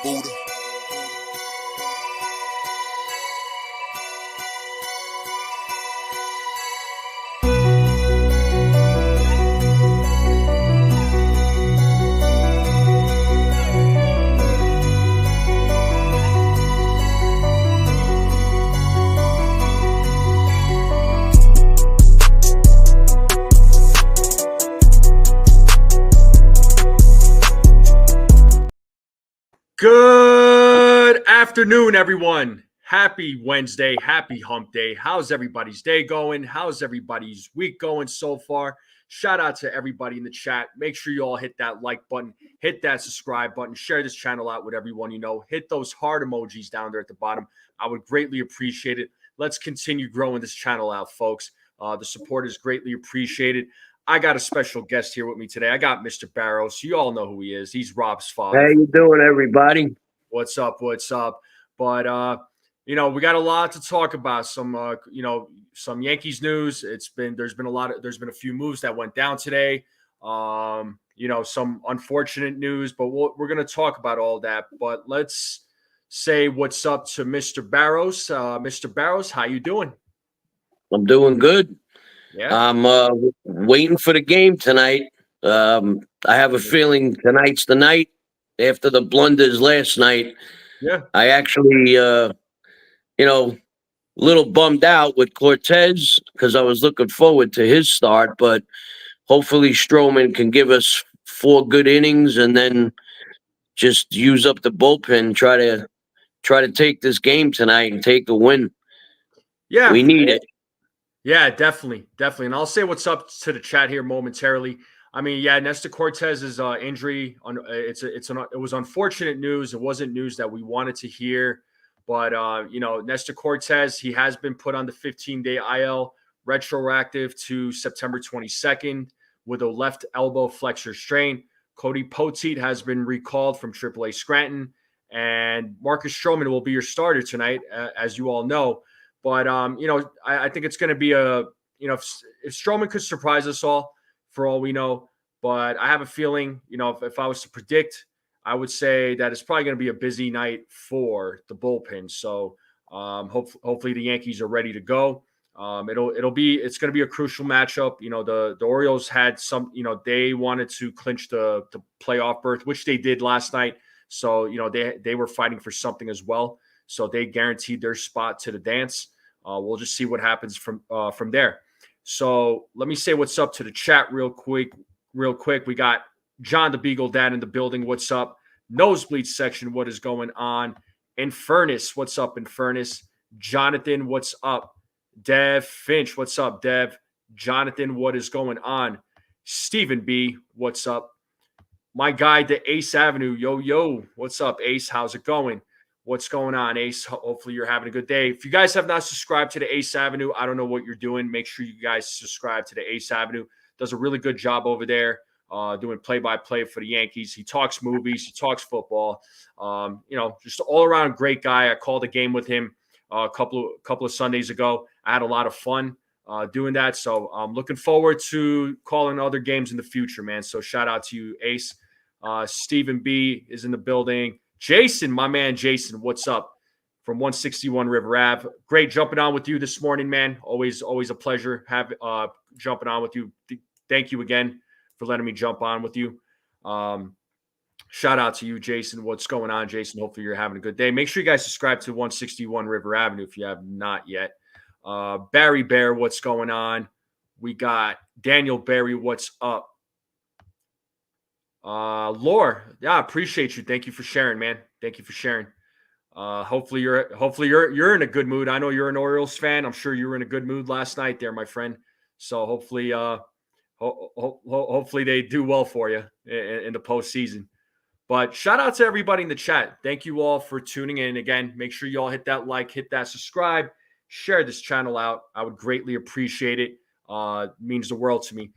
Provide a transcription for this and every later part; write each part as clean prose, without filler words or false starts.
Buddha. Good afternoon, everyone. Happy Wednesday. Happy hump day. How's everybody's day going? How's everybody's week going so far? Shout out to everybody in the chat. Make sure you all hit that like button, hit that subscribe button, share this channel out with everyone you know. Hit those heart emojis down there at the bottom. I would greatly appreciate it. Let's continue growing this channel out, folks. The support is greatly appreciated. I got a special guest here with me today. I got Mr. Barrows. You all know who he is. He's Rob's father. How you doing, everybody? What's up? What's up? But we got a lot to talk about. Some some Yankees news. There's been a few moves that went down today. Some unfortunate news, but we're going to talk about all that. But let's say what's up to Mr. Barrows. Mr. Barrows, how you doing? I'm doing good. Yeah. I'm waiting for the game tonight. I have a feeling tonight's the night after the blunders last night. Yeah. I actually, a little bummed out with Cortez because I was looking forward to his start, but hopefully Stroman can give us 4 good innings and then just use up the bullpen, try to take this game tonight and take the win. Yeah. We need it. Yeah, definitely. And I'll say what's up to the chat here momentarily. I mean, yeah, Nestor Cortez's injury. It was unfortunate news. It wasn't news that we wanted to hear, but Nestor Cortez, he has been put on the 15-day IL, retroactive to September 22nd with a left elbow flexor strain. Cody Poteet has been recalled from AAA Scranton, and Marcus Stroman will be your starter tonight, as you all know. But, I think it's going to be if Stroman could surprise us all, for all we know. But I have a feeling, if I was to predict, I would say that it's probably going to be a busy night for the bullpen. So hopefully the Yankees are ready to go. It's going to be a crucial matchup. The Orioles had they wanted to clinch the playoff berth, which they did last night. So, they were fighting for something as well. So they guaranteed their spot to the dance. We'll just see what happens from there. So let me say what's up to the chat real quick. We got John the Beagle Dad in the building. What's up? Nosebleed section. What is going on? Infernus. What's up, Infernus? Jonathan. What's up? Dev Finch. What's up, Dev? Jonathan. What is going on? Stephen B. What's up? My guy, the Ace Avenue. Yo. What's up, Ace? How's it going? What's going on, Ace? Hopefully you're having a good day. If you guys have not subscribed to the Ace Avenue, I don't know what you're doing. Make sure you guys subscribe to the Ace Avenue. Does a really good job over there doing play-by-play for the Yankees. He talks movies. He talks football. Just all-around great guy. I called a game with him a couple of Sundays ago. I had a lot of fun doing that. So I'm looking forward to calling other games in the future, man. So shout out to you, Ace. Stephen B. is in the building. Jason, my man Jason, what's up from 161 River Ave? Great jumping on with you this morning, man. Always a pleasure jumping on with you. Thank you again for letting me jump on with you. Shout out to you, Jason. What's going on, Jason? Hopefully you're having a good day. Make sure you guys subscribe to 161 River Avenue if you have not yet. Barry Bear, what's going on? We got Daniel Barry, what's up? Lore, yeah, I appreciate you. Thank you for sharing, man. Thank you for sharing. Hopefully you're in a good mood. I know you're an Orioles fan. I'm sure you were in a good mood last night there, my friend. So hopefully they do well for you in the postseason. But shout out to everybody in the chat. Thank you all for tuning in. Again, make sure you all hit that like, hit that subscribe, share this channel out. I would greatly appreciate it. It means the world to me.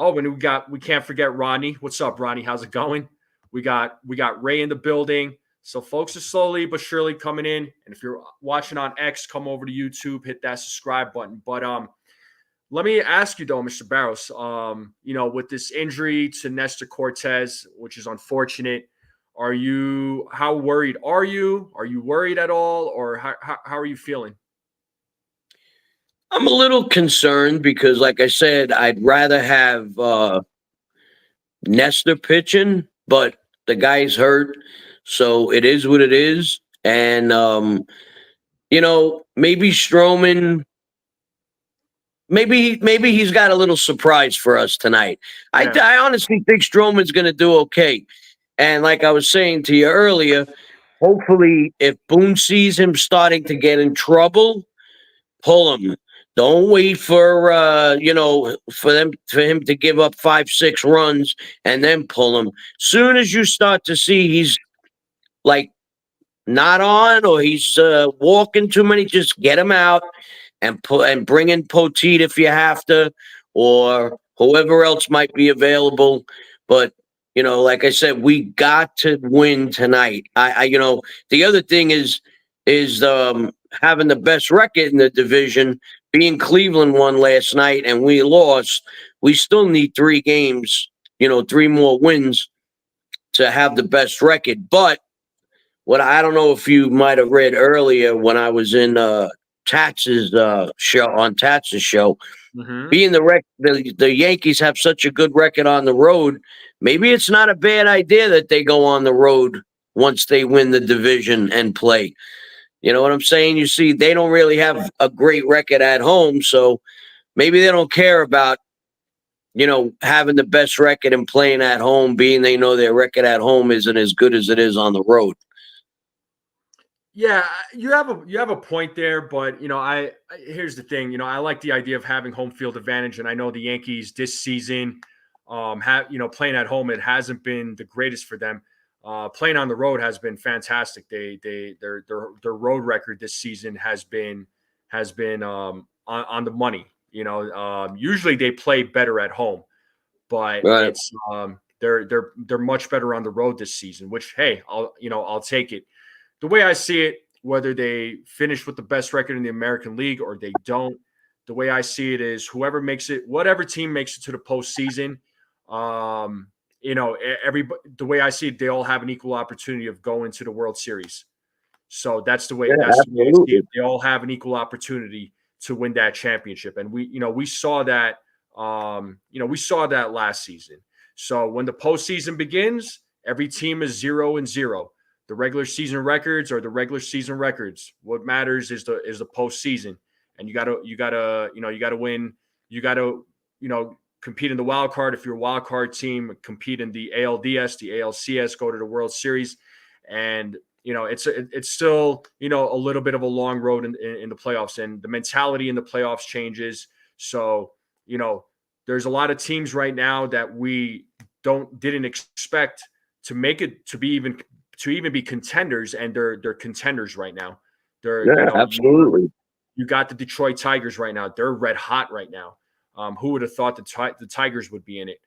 Oh, and we can't forget Ronnie. What's up, Ronnie? How's it going? We got Ray in the building. So folks are slowly but surely coming in. And if you're watching on X, come over to YouTube, hit that subscribe button. But let me ask you though, Mr. Barrows, with this injury to Nestor Cortez, which is unfortunate, How worried are you? Are you worried at all, or how are you feeling? I'm a little concerned because, like I said, I'd rather have Nestor pitching, but the guy's hurt, so it is what it is. And maybe Stroman, maybe he's got a little surprise for us tonight. Yeah, I honestly think Stroman's going to do okay. And like I was saying to you earlier, hopefully, if Boone sees him starting to get in trouble, pull him. Don't wait for him to give up 5, 6 runs and then pull him. Soon as you start to see he's like not on or he's walking too many, just get him out and bring in Poteet if you have to, or whoever else might be available. But like I said, we got to win tonight. The other thing is having the best record in the division. Being Cleveland won last night and we lost, we still need 3 games, 3 more wins to have the best record. But what I don't know if you might have read earlier when I was in Tats's show, mm-hmm. being the Yankees have such a good record on the road, maybe it's not a bad idea that they go on the road once they win the division and play. You know what I'm saying? You see, they don't really have a great record at home, so maybe they don't care about, having the best record and playing at home, being they know their record at home isn't as good as it is on the road. Yeah, you have a point there, but here's the thing. I like the idea of having home field advantage, and I know the Yankees this season have playing at home, it hasn't been the greatest for them. Playing on the road has been fantastic. Their road record this season has been on the money. Usually they play better at home, but Right. it's they're much better on the road this season. Which, hey, I'll take it. The way I see it, whether they finish with the best record in the American League or they don't, the way I see it is whatever team makes it to the postseason, the way I see it, they all have an equal opportunity of going to the World Series. So that's the way Yeah, I see absolutely. it. They all have an equal opportunity to win that championship. And we saw that, we saw that last season. So when the postseason begins, every team is 0-0. The regular season records are the regular season records. What matters is the postseason, and you gotta win. You gotta compete in the wild card. If you're a wild card team, compete in the ALDS, the ALCS, go to the World Series, and it's still a little bit of a long road in the playoffs, and the mentality in the playoffs changes. So there's a lot of teams right now that we didn't expect to make it to even be contenders, and they're contenders right now. They're Yeah, absolutely. you got the Detroit Tigers right now. They're red hot right now. Who would have thought the Tigers would be in it?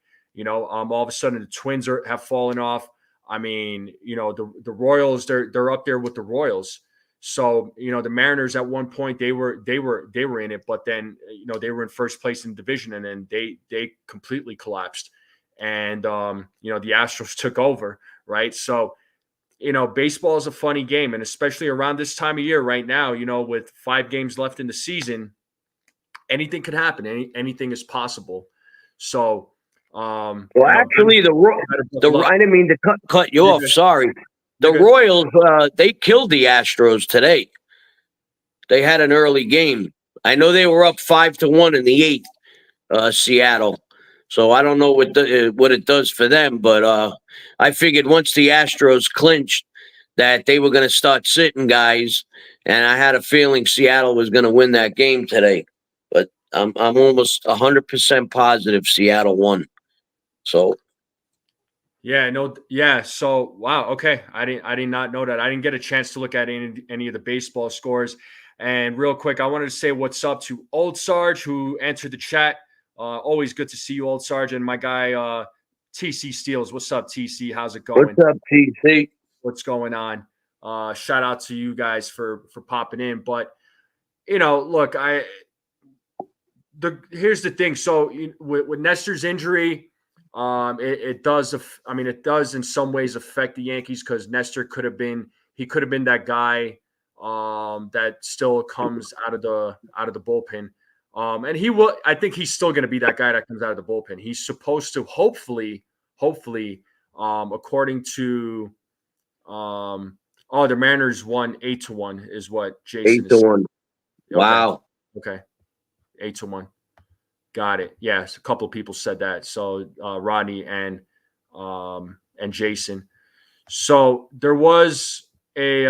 All of a sudden the Twins have fallen off. I mean, the Royals, they're up there with the Royals. So the Mariners at one point they were in it, but then they were in first place in the division, and then they completely collapsed, and the Astros took over, right? So baseball is a funny game, and especially around this time of year right now, with 5 games left in the season, anything could happen. Anything is possible. So, Well, actually, I didn't mean to cut you off. Sorry. The Royals, they killed the Astros today. They had an early game. I know they were up 5-1 in the 8th, Seattle. So I don't know what it does for them, but I figured once the Astros clinched that they were going to start sitting guys, and I had a feeling Seattle was going to win that game today. But I'm almost 100% positive Seattle won. So yeah, no, yeah. So wow, okay. I did not know that. I didn't get a chance to look at any of the baseball scores. And real quick, I wanted to say what's up to Old Sarge, who answered the chat. Always good to see you, Old Sarge, and my guy TC Steels. What's up, TC? How's it going? what's up, TC? What's going on? Shout out to you guys for popping in. But look, here's the thing. So with Nestor's injury, It does. I mean, it does in some ways affect the Yankees because Nestor could have been that guy that still comes out of the bullpen. And he will. I think he's still going to be that guy that comes out of the bullpen. He's supposed to hopefully, according to the Mariners won 8-1 is what Jason is saying. 8-1. Wow. Okay. 8-1. Got it. Yes, a couple of people said that. So Rodney and Jason. So there was a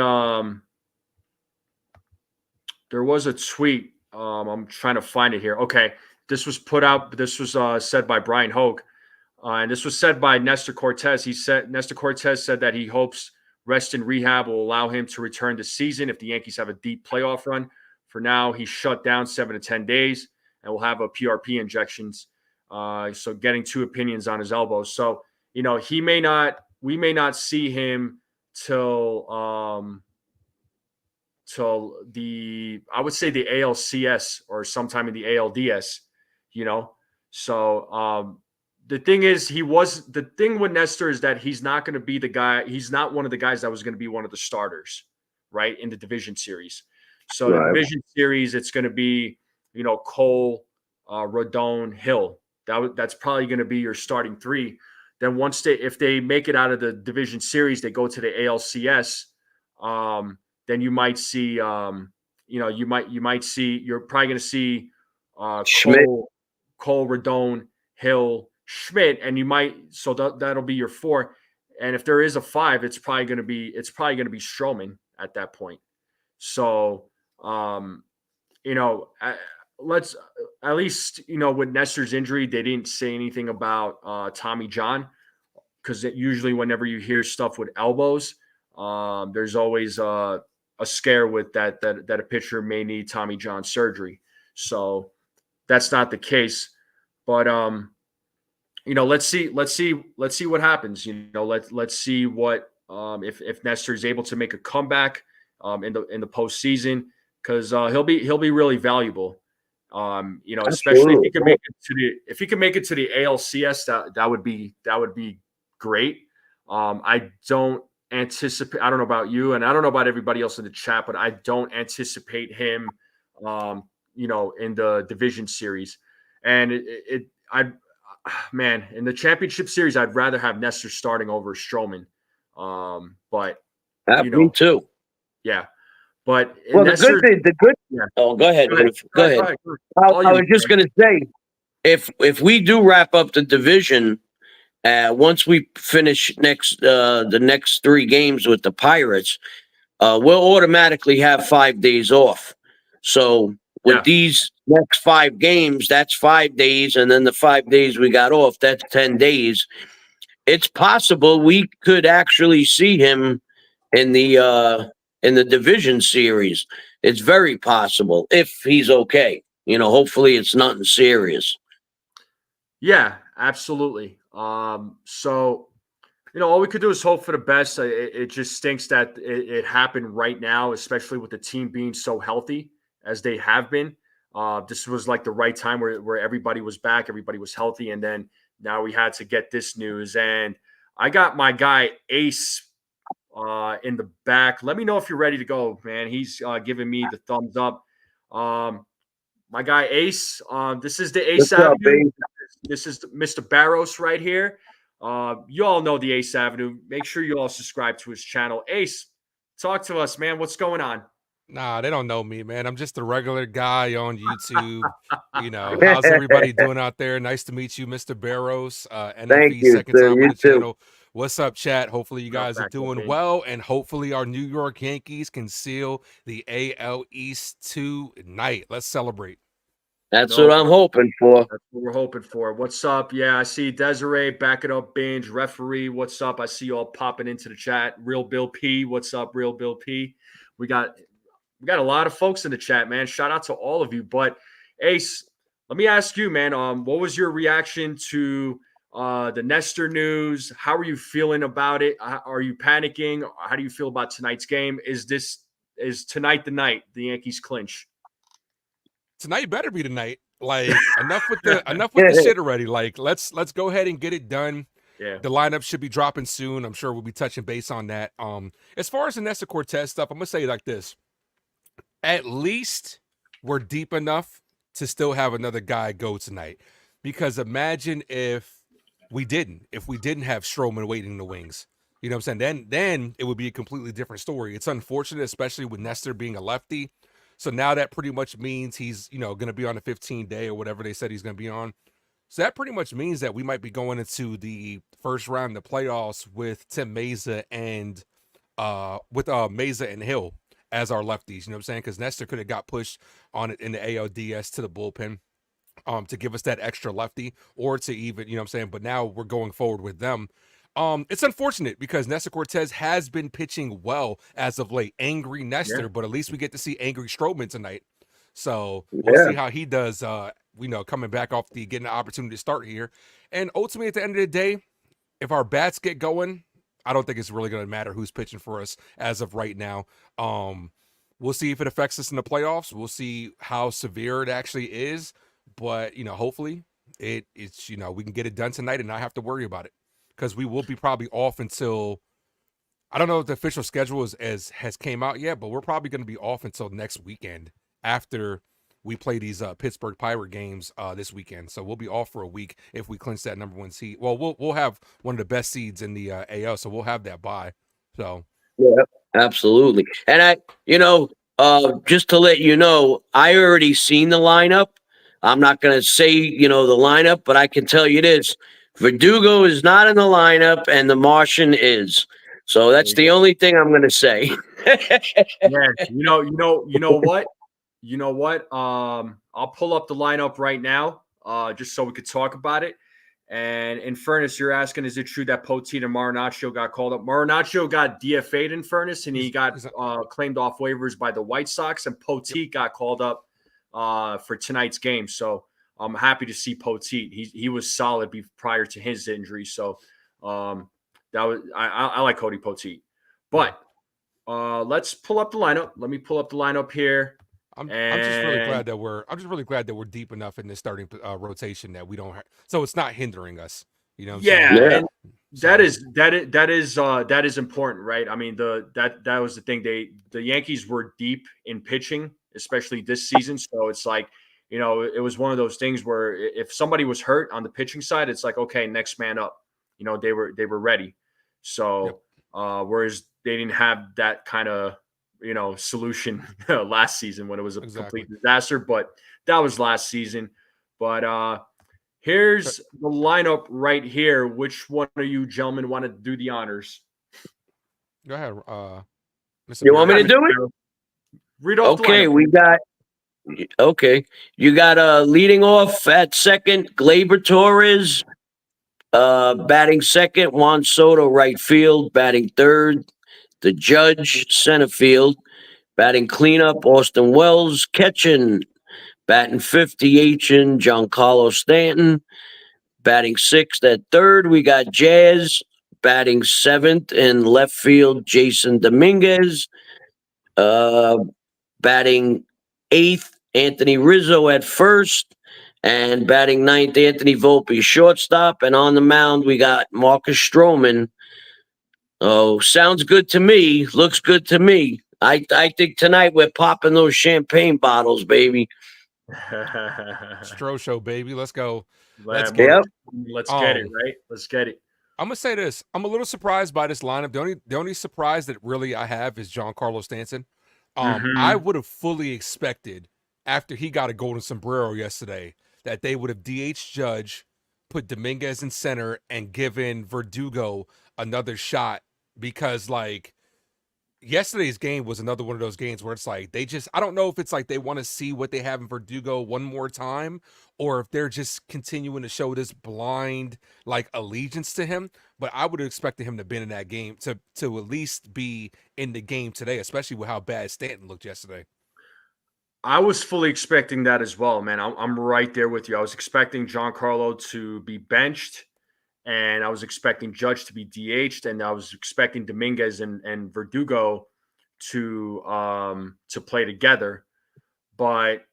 tweet. I'm trying to find it here. Okay, this was put out. This was said by Brian Hogue, and this was said by Nestor Cortez. Nestor Cortez said that he hopes rest and rehab will allow him to return this season if the Yankees have a deep playoff run. For now, he's shut down 7 to 10 days and will have a PRP injections. So getting 2 opinions on his elbow. So, we may not see him till I would say the ALCS or sometime in the ALDS, So the thing is, the thing with Nestor is that he's not going to be the guy. He's not one of the guys that was going to be one of the starters, right, in the division series. So the division series, it's going to be, Cole, Rodon, Hill. That's probably going to be your starting 3. Then if they make it out of the division series, they go to the ALCS. Then you might see, you're probably going to see Cole, Rodon, Hill, Schmidt, and so that'll be your 4. And if there is a 5, it's probably going to be Stroman at that point. So, let's at least, with Nestor's injury, they didn't say anything about Tommy John, because usually whenever you hear stuff with elbows, there's always a scare with that a pitcher may need Tommy John surgery. So that's not the case, but let's see what happens. Let's see what if Nestor is able to make a comeback in the postseason, because he'll be really valuable. Especially if he can make it to the ALCS, that would be great. I don't anticipate. I don't know about you, and I don't know about everybody else in the chat, but I don't anticipate him, in the division series. And in the championship series, I'd rather have Nestor starting over Stroman. But me too. Yeah. But Nestor, yeah. Oh, go ahead. Go ahead. I was just going to say, if we do wrap up the division, once we finish the next 3 games with the Pirates, we'll automatically have 5 days off. So with these next 5 games, that's 5 days, and then the 5 days we got off, that's 10 days. It's possible we could actually see him in the division series. It's very possible if he's okay. Hopefully it's nothing serious. Yeah, absolutely. So, all we could do is hope for the best. It just stinks that it happened right now, especially with the team being so healthy as they have been. This was like the right time where everybody was back, everybody was healthy, and then now we had to get this news. And I got my guy Ace in the back. Let me know if you're ready to go, man. He's giving me the thumbs up. My guy Ace. This is the Ace Avenue. This is Mr. Barros right here. You all know the Ace Avenue. Make sure you all subscribe to his channel. Ace, talk to us, man. What's going on? Nah, they don't know me, man. I'm just a regular guy on YouTube. How's everybody doing out there? Nice to meet you, Mr. Barros. Thank you, second sir. time You on the too. channel. What's up, chat? Hopefully you guys are doing well, and hopefully our New York Yankees can seal the AL East tonight. Let's celebrate. That's what I'm hoping for. That's what we're hoping for. What's up? Yeah, I see Desiree, back it up, binge, referee. What's up? I see you all popping into the chat. Real Bill P. What's up, Real Bill P? We got a lot of folks in the chat, man. Shout out to all of you. But Ace, let me ask you, man, what was your reaction to the Nestor news? How are you feeling about it? Are you panicking? How do you feel about tonight's game? Is tonight the night the Yankees clinch? Tonight better be tonight. Like enough with the shit already. Like let's go ahead and get it done. Yeah. The lineup should be dropping soon. I'm sure we'll be touching base on that. As far as the Nestor Cortez stuff, I'm gonna say it like this. At least we're deep enough to still have another guy go tonight. Because imagine if we didn't have Stroman waiting in the wings. You know what I'm saying? Then it would be a completely different story. It's unfortunate, especially with Nestor being a lefty. So now that pretty much means he's, going to be on the 15 day or whatever they said he's going to be on. So that pretty much means that we might be going into the first round of the playoffs with Tim Meza and Meza and Hill as our lefties. You know what I'm saying? Because Nestor could have got pushed on it in the ALDS to the bullpen to give us that extra lefty or to even, you know what I'm saying? But now we're going forward with them. It's unfortunate because Nestor Cortez has been pitching well as of late. Angry Nestor, but at least we get to see angry Stroman tonight. So we'll see how he does, coming back off getting the opportunity to start here. And ultimately, at the end of the day, if our bats get going, I don't think it's really going to matter who's pitching for us as of right now. We'll see if it affects us in the playoffs. We'll see how severe it actually is. But, hopefully it's we can get it done tonight and not have to worry about it. Because we will be probably off until, I don't know if the official schedule has came out yet, but we're probably going to be off until next weekend after we play these Pittsburgh Pirate games this weekend. So we'll be off for a week if we clinch that number 1 seed. Well, we'll have one of the best seeds in the AL, so we'll have that bye. So yeah, absolutely. And just to let you know, I already seen the lineup. I'm not going to say the lineup, but I can tell you this. Verdugo is not in the lineup, and the Martian is. So that's the only thing I'm going to say. Yeah, you know what? I'll pull up the lineup right now, just so we could talk about it. And in fairness, you're asking, is it true that Poteet and Marinaccio got called up? Marinaccio got DFA'd in fairness, and he got claimed off waivers by the White Sox, and Poteet got called up for tonight's game. So I'm happy to see Poteet. He was solid prior to his injury. So that was I like Cody Poteet. But let's pull up the lineup. Let me pull up the lineup here. I'm just really glad that we're deep enough in this starting rotation that we don't so it's not hindering us. You know what I'm saying? And that is important, right? I mean, that was the thing. The Yankees were deep in pitching, especially this season. So it's like, it was one of those things where if somebody was hurt on the pitching side, it's like, okay, next man up. They were ready. So whereas they didn't have that kind of solution last season when it was a complete disaster, but that was last season. But here's the lineup right here. Which one of you gentlemen want to do the honors? Go ahead. Mr. You want me to do it? Read off the lineup. You got leading off at second, Gleyber Torres. Batting second, Juan Soto, right field. Batting third, the Judge, center field. Batting cleanup, Austin Wells. Catching, batting fifth, DHing, Giancarlo Stanton. Batting sixth at third, we got Jazz. Batting seventh in left field, Jason Dominguez. Batting eighth, Anthony Rizzo at first. And batting ninth, Anthony Volpe, shortstop. And on the mound, we got Marcus Stroman. Oh, sounds good to me. Looks good to me. I think tonight we're popping those champagne bottles, baby. Stro show, baby. Let's go. Let's get it, right? Let's get it. I'm gonna say this. I'm a little surprised by this lineup. The only surprise that really I have is Giancarlo Stanton. I would have fully expected after he got a golden sombrero yesterday that they would have DH Judge, put Dominguez in center, and given Verdugo another shot because yesterday's game was another one of those games where it's like I don't know if it's like they want to see what they have in Verdugo one more time or if they're just continuing to show this blind allegiance to him. But I would have expected him to be in that game to at least be in the game today, especially with how bad Stanton looked yesterday. I was fully expecting that as well, man. I'm right there with you. I was expecting Giancarlo to be benched, and I was expecting Judge to be DH'd, and I was expecting Dominguez and Verdugo to play together. But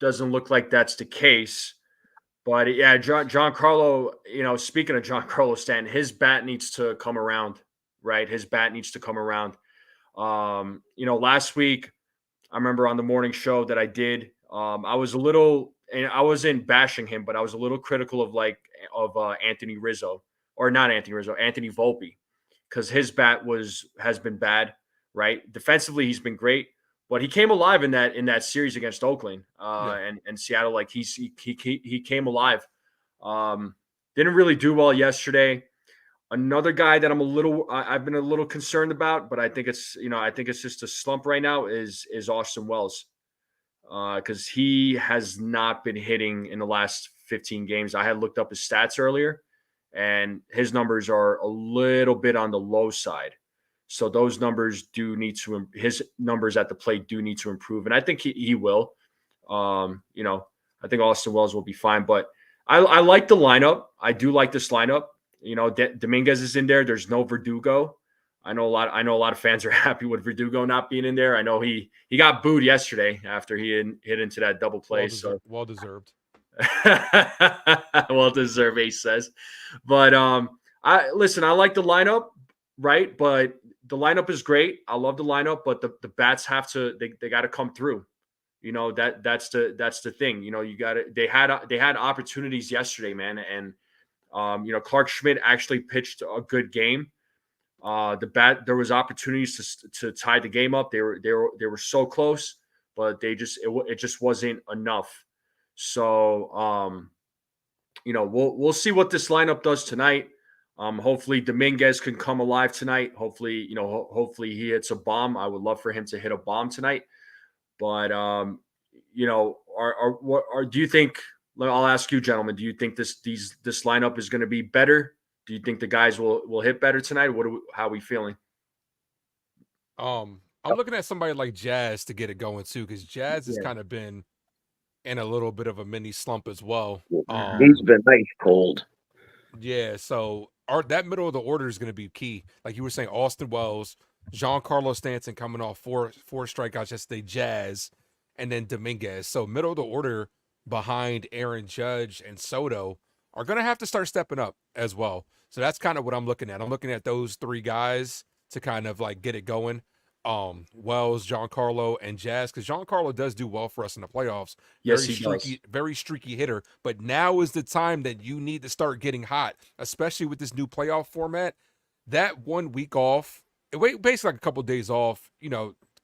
doesn't look like that's the case. But yeah, Giancarlo, speaking of Giancarlo Stanton, his bat needs to come around, right? His bat needs to come around. Last week, I remember on the morning show that I did, I was a little, and I wasn't bashing him, but I was a little critical of Anthony Rizzo, or not Anthony Rizzo, Anthony Volpe, because his bat has been bad, right? Defensively, he's been great, but he came alive in that series against Oakland and Seattle. Like he came alive. Didn't really do well yesterday. Another guy that I've been a little concerned about, but I think it's just a slump right now is Austin Wells, because he has not been hitting in the last 15 games. I had looked up his stats earlier, and his numbers are a little bit on the low side. So those numbers his numbers at the plate do need to improve, and I think he will. I think Austin Wells will be fine, but I like the lineup. I do like this lineup. Dominguez is in there. There's no Verdugo. I know a lot of fans are happy with Verdugo not being in there. I know he got booed yesterday after he hit into that double play. Well deserved. Well deserved, Ace says. But I like the lineup, right? But the lineup is great. I love the lineup, but the bats they got to come through. That's the thing. They had opportunities yesterday, man, and Clark Schmidt actually pitched a good game. There was opportunities to tie the game up. They were so close, but it just wasn't enough. So, we'll see what this lineup does tonight. Hopefully Dominguez can come alive tonight. Hopefully he hits a bomb. I would love for him to hit a bomb tonight. But, do you think, I'll ask you, gentlemen, do you think this lineup is going to be better? Do you think the guys will hit better tonight? How are we feeling? I'm looking at somebody like Jazz to get it going too, because Jazz has kind of been in a little bit of a mini slump as well. He's been nice cold. Yeah, so that middle of the order is going to be key. Like you were saying, Austin Wells, Giancarlo Stanton coming off four strikeouts yesterday, Jazz, and then Dominguez. So middle of the order behind Aaron Judge and Soto are going to have to start stepping up as well. So that's kind of what I'm looking at. I'm looking at those three guys to kind of like get it going. Wells, Giancarlo, and Jazz, because Giancarlo does do well for us in the playoffs. Yes, he does. Very streaky hitter. But now is the time that you need to start getting hot, especially with this new playoff format. That 1 week off, basically like a couple of days off,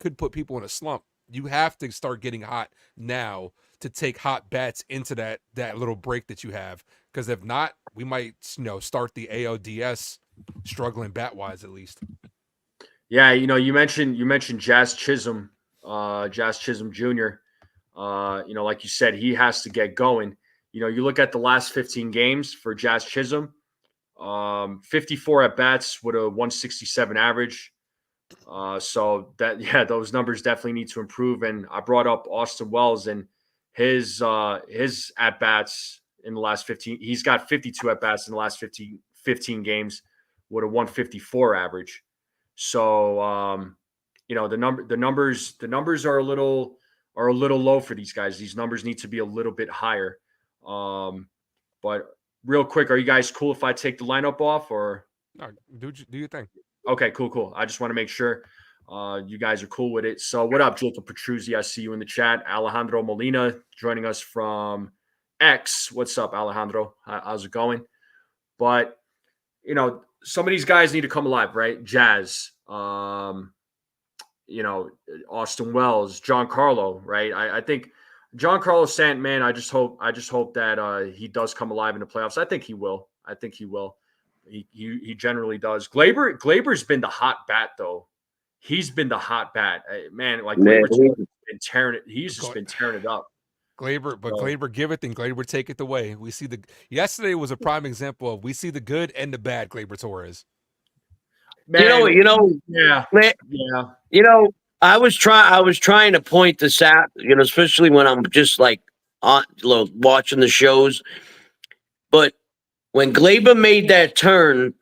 could put people in a slump. You have to start getting hot now to take hot bats into that little break that you have. Because if not, we might, start the ALDS struggling bat-wise at least. Yeah, you mentioned Jazz Chisholm Jr. Like you said, he has to get going. You look at the last 15 games for Jazz Chisholm, 54 at bats with a 167 average. So those numbers definitely need to improve. And I brought up Austin Wells and his at bats in the last 15. He's got 52 at bats in the last 15 games with a 154 average. So, the numbers are a little low for these guys. These numbers need to be a little bit higher. But real quick, are you guys cool if I take the lineup off or? No, do your thing. Okay, cool. I just want to make sure you guys are cool with it. So what up, Jacob Petruzzi? I see you in the chat. Alejandro Molina joining us from X. What's up, Alejandro? How's it going? But, some of these guys need to come alive, right? Jazz, Austin Wells, Giancarlo, right? I think Giancarlo Stanton, man, I just hope that he does come alive in the playoffs. I think he will. He generally does. Glaber's been the hot bat though. He's been the hot bat, man. Like Glaber's been tearing it. He's just been tearing it up. Glaber giveth and Glaber taketh away. We see yesterday was a prime example of we see the good and the bad Glaber Torres. Man, yeah. I was trying to point this out, especially when I'm just like watching the shows. But when Glaber made that turn,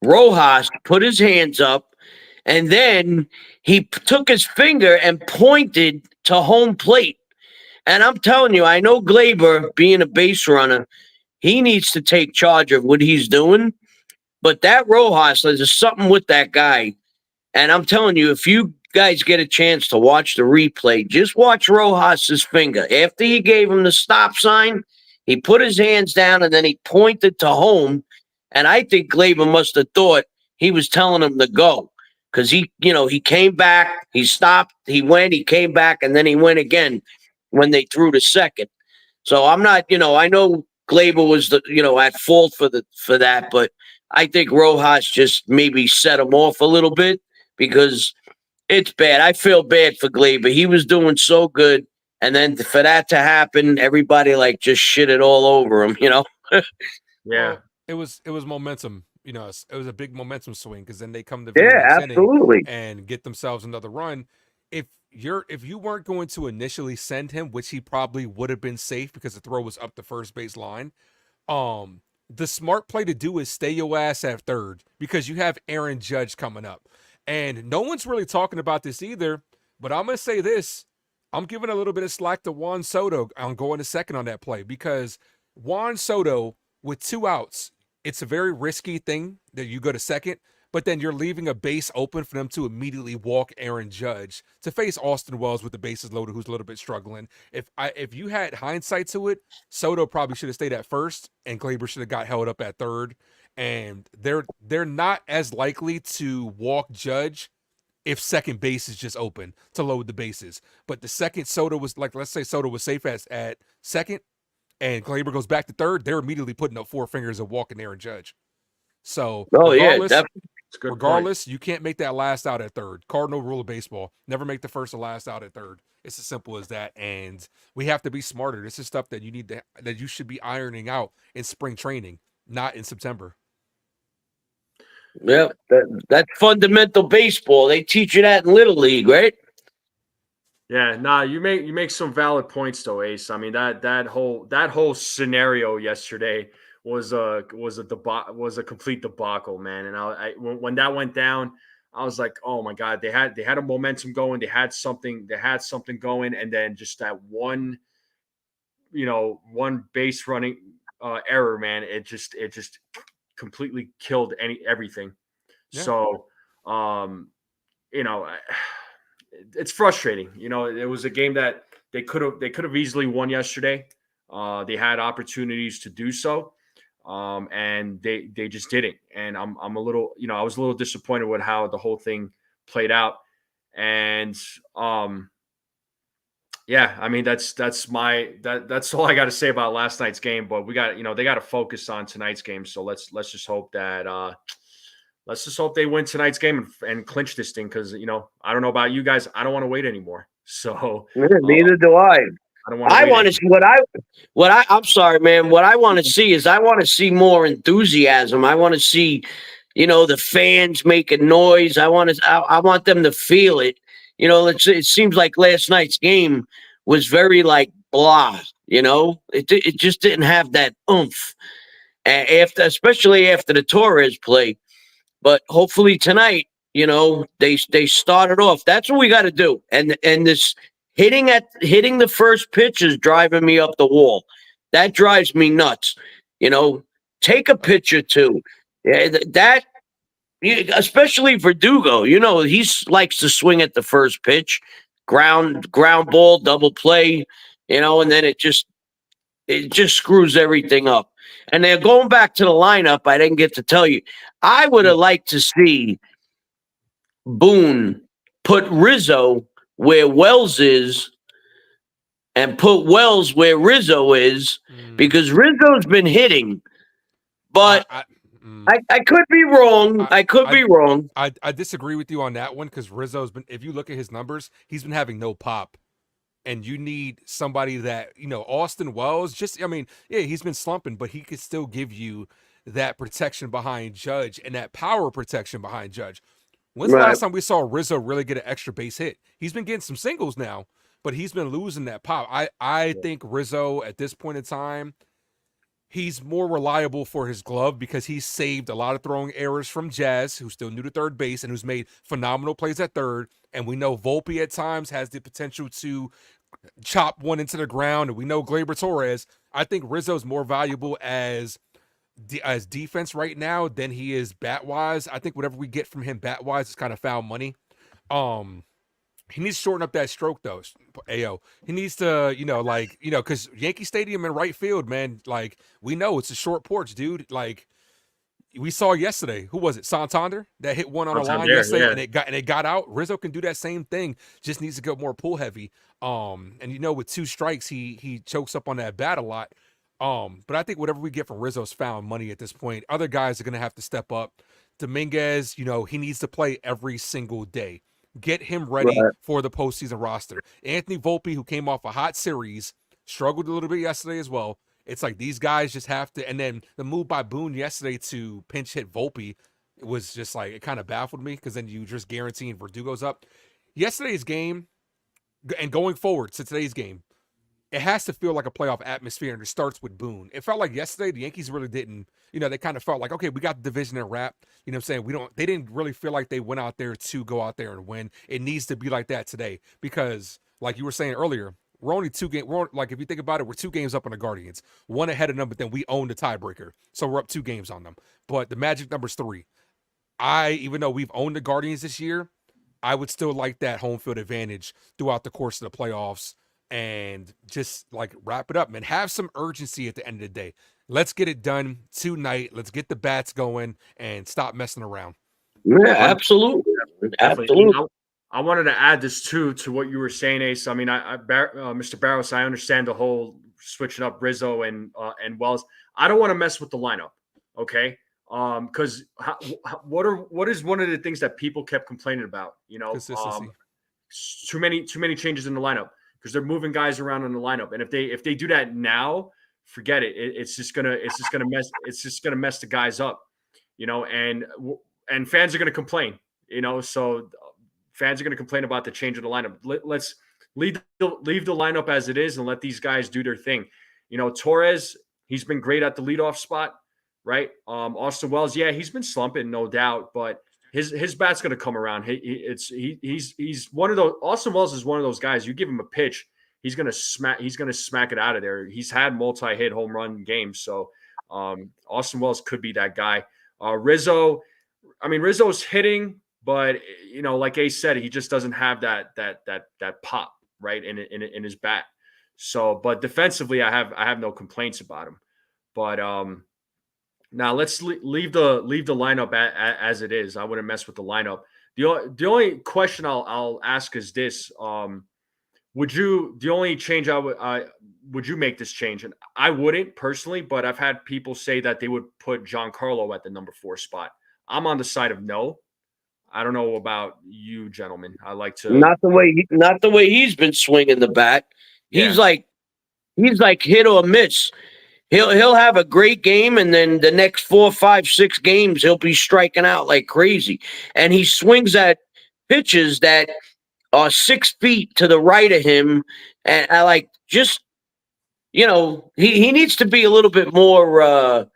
Rojas put his hands up, and then he took his finger and pointed to home plate. And I'm telling you, I know Glaber, being a base runner, he needs to take charge of what he's doing. But that Rojas, there's something with that guy. And I'm telling you, if you guys get a chance to watch the replay, just watch Rojas's finger. After he gave him the stop sign, he put his hands down and then he pointed to home. And I think Glaber must have thought he was telling him to go. Because he came back, he stopped, he went, he came back, and then he went again when they threw to second. So I'm not, I know Glaber was at fault for that, but I think Rojas just maybe set him off a little bit because it's bad. I feel bad for Glaber. He was doing so good, and then for that to happen, everybody just shit it all over him. Yeah, well, it was momentum. It was a big momentum swing because then they come to absolutely, and get themselves another run. If you weren't going to initially send him, which he probably would have been safe because the throw was up the first base line, the smart play to do is stay your ass at third because you have Aaron Judge coming up. And no one's really talking about this either, but I'm going to say this. I'm giving a little bit of slack to Juan Soto on going to second on that play because Juan Soto with 2 outs, it's a very risky thing that you go to second, but then you're leaving a base open for them to immediately walk Aaron Judge to face Austin Wells with the bases loaded, who's a little bit struggling. If you had hindsight to it, Soto probably should have stayed at first, and Glaber should have got held up at third. And they're not as likely to walk Judge if second base is just open to load the bases. But the second Soto was let's say Soto was safe at second, and Glaber goes back to third, they're immediately putting up 4 fingers and walking Aaron Judge. So regardless, you can't make that last out at third. Cardinal rule of baseball: never make the first or last out at third. It's as simple as that. And we have to be smarter. This is stuff that you should be ironing out in spring training, not in September. Yeah, that's fundamental baseball. They teach you that in Little League, right? Yeah, you make some valid points though, Ace. I mean that whole scenario yesterday was a complete debacle, man. And when that went down, I was like, oh my God, they had a momentum going, they had something going, and then just that one base running error, man. It just completely killed everything. Yeah. So, it's frustrating. It was a game that they could have easily won yesterday. They had opportunities to do so, and they just didn't. And I'm a little, I was a little disappointed with how the whole thing played out. And yeah, I mean that's all I got to say about last night's game. But we got they got to focus on tonight's game. So let's just hope that let's just hope they win tonight's game and clinch this thing because I don't know about you guys, I don't want to wait anymore. So neither do I. I want to see I'm sorry, man. What I want to see is I want to see more enthusiasm. I want to see, the fans making noise. I want them to feel it. It seems like last night's game was very blah. It just didn't have that oomph. Especially after the Torres play. But hopefully tonight, they started off. That's what we got to do. And this hitting the first pitch is driving me up the wall. That drives me nuts. Take a pitch or two. That especially Verdugo. He likes to swing at the first pitch, ground ball, double play. And then it just screws everything up. And they're going back to the lineup. I didn't get to tell you. I would have liked to see Boone put Rizzo where Wells is and put Wells where Rizzo is because Rizzo's been hitting. But I could be wrong. I could be wrong. I disagree with you on that one because Rizzo's been, if you look at his numbers, he's been having no pop. And you need somebody that, Austin Wells, he's been slumping, but he could still give you that protection behind Judge and that power protection behind Judge. When's the last time we saw Rizzo really get an extra base hit? He's been getting some singles now, but he's been losing that pop. I think Rizzo at this point in time, he's more reliable for his glove because he's saved a lot of throwing errors from Jazz, who's still new to third base and who's made phenomenal plays at third. And we know Volpe at times has the potential to chop one into the ground, and we know Gleyber Torres. I think Rizzo's more valuable as defense right now than he is bat wise. I think whatever we get from him bat wise is kind of foul money. He needs to shorten up that stroke though. Ayo, he needs to, because Yankee Stadium in right field, man. Like we know it's a short porch, dude. Like we saw yesterday. Who was it? Santander that hit one on a line yesterday, yeah. and it got out. Rizzo can do that same thing. Just needs to go more pull heavy. And with 2 strikes, he chokes up on that bat a lot. But I think whatever we get from Rizzo's found money at this point. Other guys are gonna have to step up. Dominguez, he needs to play every single day. Get him ready for the postseason roster. Anthony Volpe, who came off a hot series, struggled a little bit yesterday as well. It's like these guys just have to. And then the move by Boone yesterday to pinch hit Volpe was just like, it kind of baffled me because then you just guaranteeing Verdugo's up. Yesterday's game and going forward to today's game, it has to feel like a playoff atmosphere, and it starts with Boone. It felt like yesterday the Yankees really didn't, they kind of felt like, okay, we got the division in wrap. You know what I'm saying? They didn't really feel like they went out there to go out there and win. It needs to be like that today because, like you were saying earlier, we're only 2 games. Like, if you think about it, we're 2 games up on the Guardians, 1 ahead of them, but then we own the tiebreaker. So we're up 2 games on them. But the magic number's 3. Even though we've owned the Guardians this year, I would still like that home field advantage throughout the course of the playoffs. And just like wrap it up, man. Have some urgency at the end of the day. Let's get it done tonight. Let's get the bats going and stop messing around. Yeah, absolutely. Absolutely. I wanted to add this too to what you were saying, Ace. I mean, Mr. Barros, I understand the whole switching up Rizzo and Wells. I don't want to mess with the lineup, okay? Because what is one of the things that people kept complaining about? Consistency. Too many changes in the lineup. Because they're moving guys around in the lineup, and if they do that now, forget it. It's just gonna mess the guys up, and fans are gonna complain, So fans are gonna complain about the change of the lineup. Let's leave the lineup as it is and let these guys do their thing. Torres, he's been great at the leadoff spot, right? Austin Wells, yeah, he's been slumping, no doubt, but his bat's going to come around. He's one of those. Austin Wells is one of those guys. You give him a pitch, he's going to smack it out of there. He's had multi-hit home run games, so Austin Wells could be that guy. Rizzo's hitting, but like Ace said, he just doesn't have that pop right in his bat. So, but defensively, I have no complaints about him. But now let's leave the lineup as it is. I wouldn't mess with the lineup. The only question I'll ask is this: would you make this change? And I wouldn't personally, but I've had people say that they would put Giancarlo at the number 4 spot. I'm on the side of no. I don't know about you, gentlemen. I like to not the way he's been swinging the bat. He's like hit or miss. He'll have a great game, and then the next 4, 5, 6 games he'll be striking out like crazy. And he swings at pitches that are 6 feet to the right of him, and I like just he needs to be a little bit more.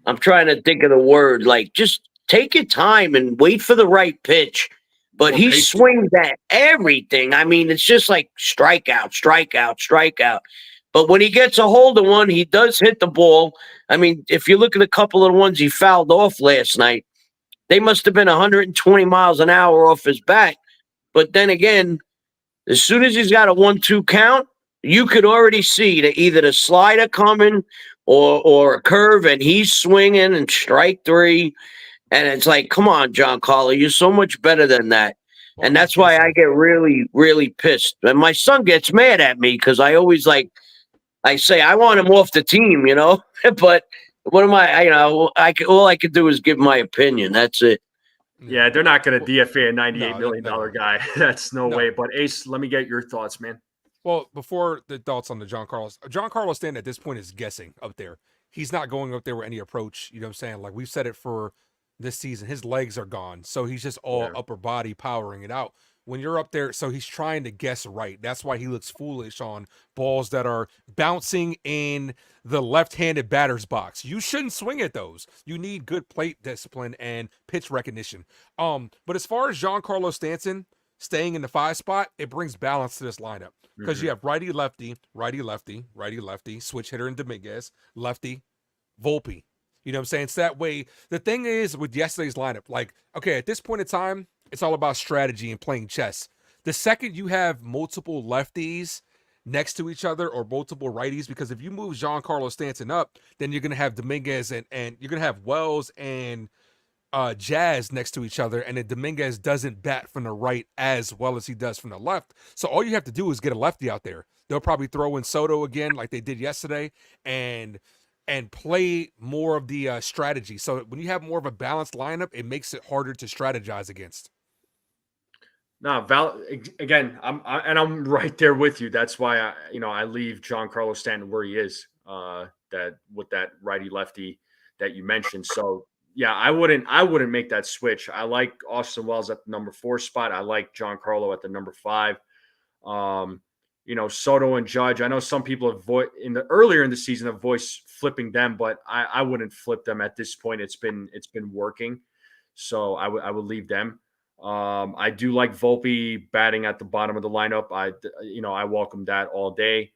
I'm trying to think of the word. Like, just take your time and wait for the right pitch. But he swings at everything. I mean, it's just like strikeout, strikeout, strikeout. But when he gets a hold of one, he does hit the ball. I mean, if you look at a couple of the ones he fouled off last night, they must have been 120 miles an hour off his bat. But then again, as soon as he's got a 1-2 count, you could already see that either the slider coming or a curve, and he's swinging and strike 3. And it's like, come on, Giancarlo, you're so much better than that. And that's why I get really, really pissed. And my son gets mad at me because I always I say I want him off the team, but what am I? All I could do is give my opinion. That's it. Yeah, they're not going to DFA a $98 million guy. That's no way. But Ace, let me get your thoughts, man. Well, before the thoughts on the Giancarlo stand at this point is guessing up there. He's not going up there with any approach. You know what I'm saying? Like we've said it for this season, his legs are gone, so he's just all upper body powering it out. When you're up there, so he's trying to guess right. That's why he looks foolish on balls that are bouncing in the left-handed batter's box. You shouldn't swing at those. You need good plate discipline and pitch recognition. But as far as Giancarlo Stanton, staying in the 5 spot, it brings balance to this lineup because Mhm. you have righty, lefty, righty, lefty, righty, lefty, switch hitter and Dominguez, lefty, Volpe. You know what I'm saying? So that way, the thing is with yesterday's lineup, like, okay, at this point in time, it's all about strategy and playing chess. The second you have multiple lefties next to each other or multiple righties, because if you move Giancarlo Stanton up, then you're going to have Dominguez and you're going to have Wells and Jazz next to each other, and then Dominguez doesn't bat from the right as well as he does from the left. So all you have to do is get a lefty out there. They'll probably throw in Soto again, like they did yesterday, and play more of the strategy. So when you have more of a balanced lineup, it makes it harder to strategize against. No, again, I'm right there with you. That's why I leave Giancarlo Stanton where he is. That with that righty lefty that you mentioned. So yeah, I wouldn't make that switch. I like Austin Wells at the number 4 spot. I like Giancarlo at the number 5. Soto and Judge. I know some people have earlier in the season have voiced flipping them, but I wouldn't flip them at this point. It's been working, so I would leave them. I do like Volpe batting at the bottom of the lineup. I welcome that all day.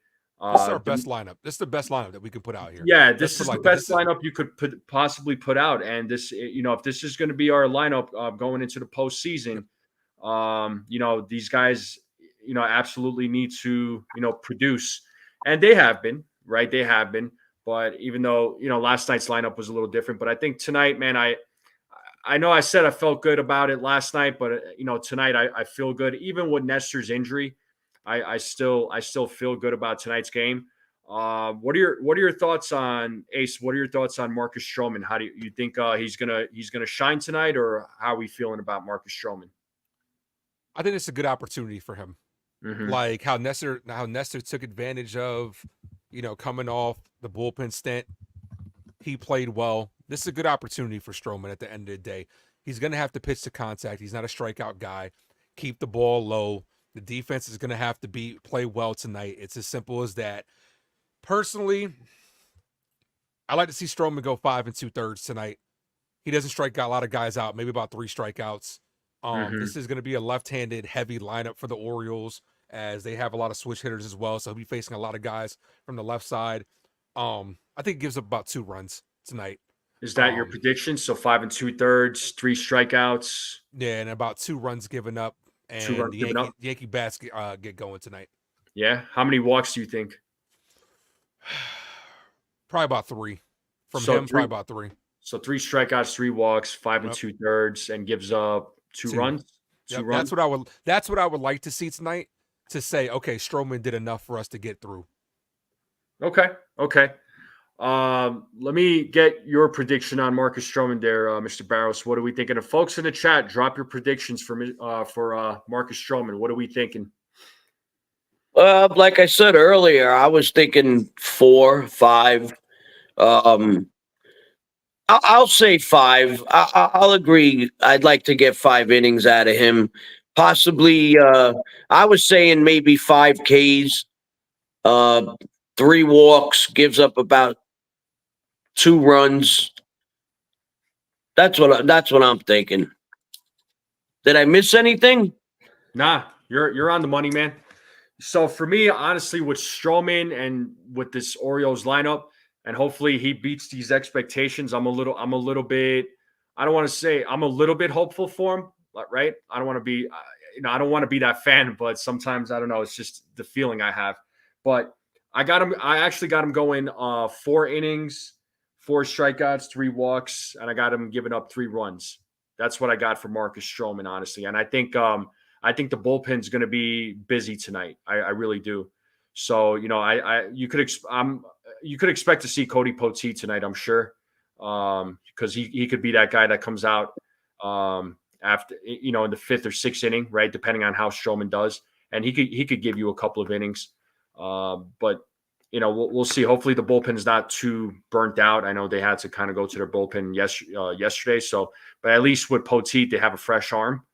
This is our best lineup. This is the best lineup that we can put out here. Yeah, this is the best lineup you could possibly put out. And this, if this is going to be our lineup going into the postseason, these guys, absolutely need to, produce. And they have been, right? They have been. But even though, last night's lineup was a little different, but I think tonight, man, I know I said I felt good about it last night, but tonight I feel good. Even with Nestor's injury, I still feel good about tonight's game. What are your thoughts on Ace? What are your thoughts on Marcus Stroman? How do you think he's gonna shine tonight, or how are we feeling about Marcus Stroman? I think it's a good opportunity for him. Mm-hmm. Like how Nestor took advantage of, coming off the bullpen stint. He played well. This is a good opportunity for Stroman at the end of the day. He's going to have to pitch to contact. He's not a strikeout guy. Keep the ball low. The defense is going to have to play well tonight. It's as simple as that. Personally, I like to see Stroman go 5 2/3 tonight. He doesn't strike out a lot of guys out, maybe about 3 strikeouts. This is going to be a left-handed heavy lineup for the Orioles, as they have a lot of switch hitters as well. So he'll be facing a lot of guys from the left side. I think it gives up about 2 runs tonight. Is that your prediction? So 5 2/3, 3 strikeouts. Yeah, and about 2 runs given up, and 2 runs given up. Yankee bats get going tonight. Yeah. How many walks do you think? Probably about 3 from him. Probably about 3. So 3 strikeouts, 3 walks, 5 2/3, and gives up 2 runs. Two runs. That's what I would like to see tonight. To say, okay, Stroman did enough for us to get through. Okay. Let me get your prediction on Marcus Stroman there, Mr. Barros. What are we thinking? And folks in the chat, drop your predictions for Marcus Stroman. What are we thinking? Like I said earlier, I was thinking 4, 5. I'll say 5. I'll agree. I'd like to get 5 innings out of him. Possibly, I was saying maybe 5 Ks, 3 walks, gives up about 2 runs. That's what I'm thinking. Did I miss anything? Nah, you're on the money, man. So for me, honestly, with Stroman and with this Orioles lineup, and hopefully he beats these expectations, I'm a little bit. I don't want to say I'm a little bit hopeful for him, right? I don't want to be, I don't want to be that fan, but sometimes I don't know. It's just the feeling I have. But I actually got him going 4 innings, 4 strikeouts, 3 walks, and I got him giving up 3 runs. That's what I got for Marcus Stroman, honestly. And I think the bullpen's going to be busy tonight. I really do. So you could expect to see Cody Poteet tonight, I'm sure, because he could be that guy that comes out after in the 5th or 6th inning, right, depending on how Stroman does, and he could give you a couple of innings. But we'll see. Hopefully the bullpen is not too burnt out. I know they had to kind of go to their bullpen yesterday. So, but at least with Poteet, they have a fresh arm,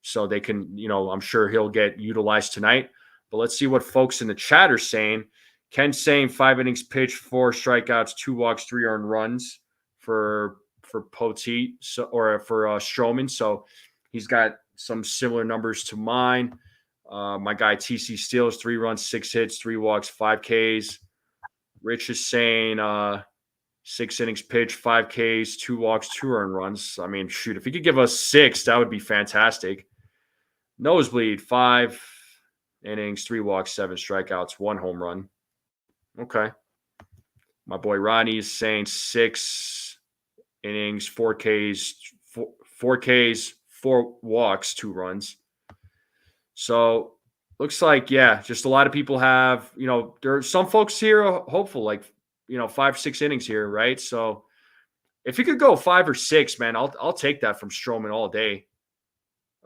so they can, I'm sure he'll get utilized tonight. But let's see what folks in the chat are saying. Ken's saying 5 innings pitched, 4 strikeouts, 2 walks, 3 earned runs for Poteet, or for Stroman. So he's got some similar numbers to mine. My guy TC Steele is 3 runs, 6 hits, 3 walks, 5 Ks. Rich is saying 6 innings pitched, 5 Ks, 2 walks, 2 earned runs. I mean, shoot, if he could give us 6, that would be fantastic. Nosebleed, 5 innings, 3 walks, 7 strikeouts, 1 home run. Okay. My boy Ronnie is saying 6 innings, 4 Ks, 4 Ks, 4 walks, 2 runs. So looks like, yeah, just a lot of people have, there are some folks here hopeful, like, 5, 6 innings here, right? So if he could go 5 or 6, man, I'll take that from Stroman all day.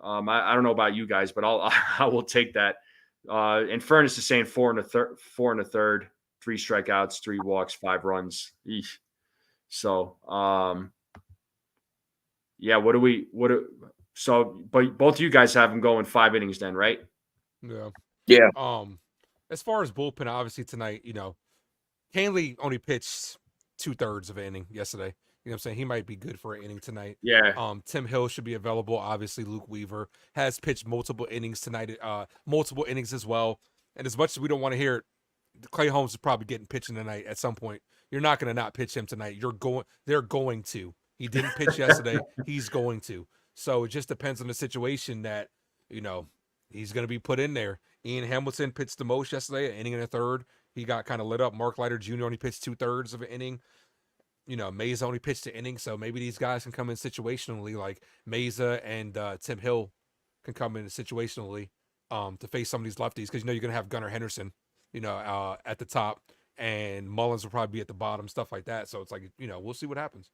I don't know about you guys, but I will take that. And Furnace is saying 4 and a third, 3 strikeouts, 3 walks, 5 runs. Eesh. So, yeah, but both of you guys have him going 5 innings then, right? Yeah. As far as bullpen, obviously tonight, Hanley only pitched 2/3 of an inning yesterday. You know what I'm saying? He might be good for an inning tonight. Yeah. Tim Hill should be available. Obviously, Luke Weaver has pitched multiple innings tonight, multiple innings as well. And as much as we don't want to hear it, Clay Holmes is probably getting pitching tonight at some point. You're not going to not pitch him tonight. They're going to. He didn't pitch yesterday. He's going to. So it just depends on the situation that, he's going to be put in there. Ian Hamilton pitched the most yesterday, an inning and a third. He got kind of lit up. Mark Leiter Jr. only pitched 2/3 of an inning. Meza only pitched an inning, so maybe these guys can come in situationally, like Meza and Tim Hill can come in situationally to face some of these lefties, because you're going to have Gunnar Henderson, at the top, and Mullins will probably be at the bottom, stuff like that. So it's like, we'll see what happens.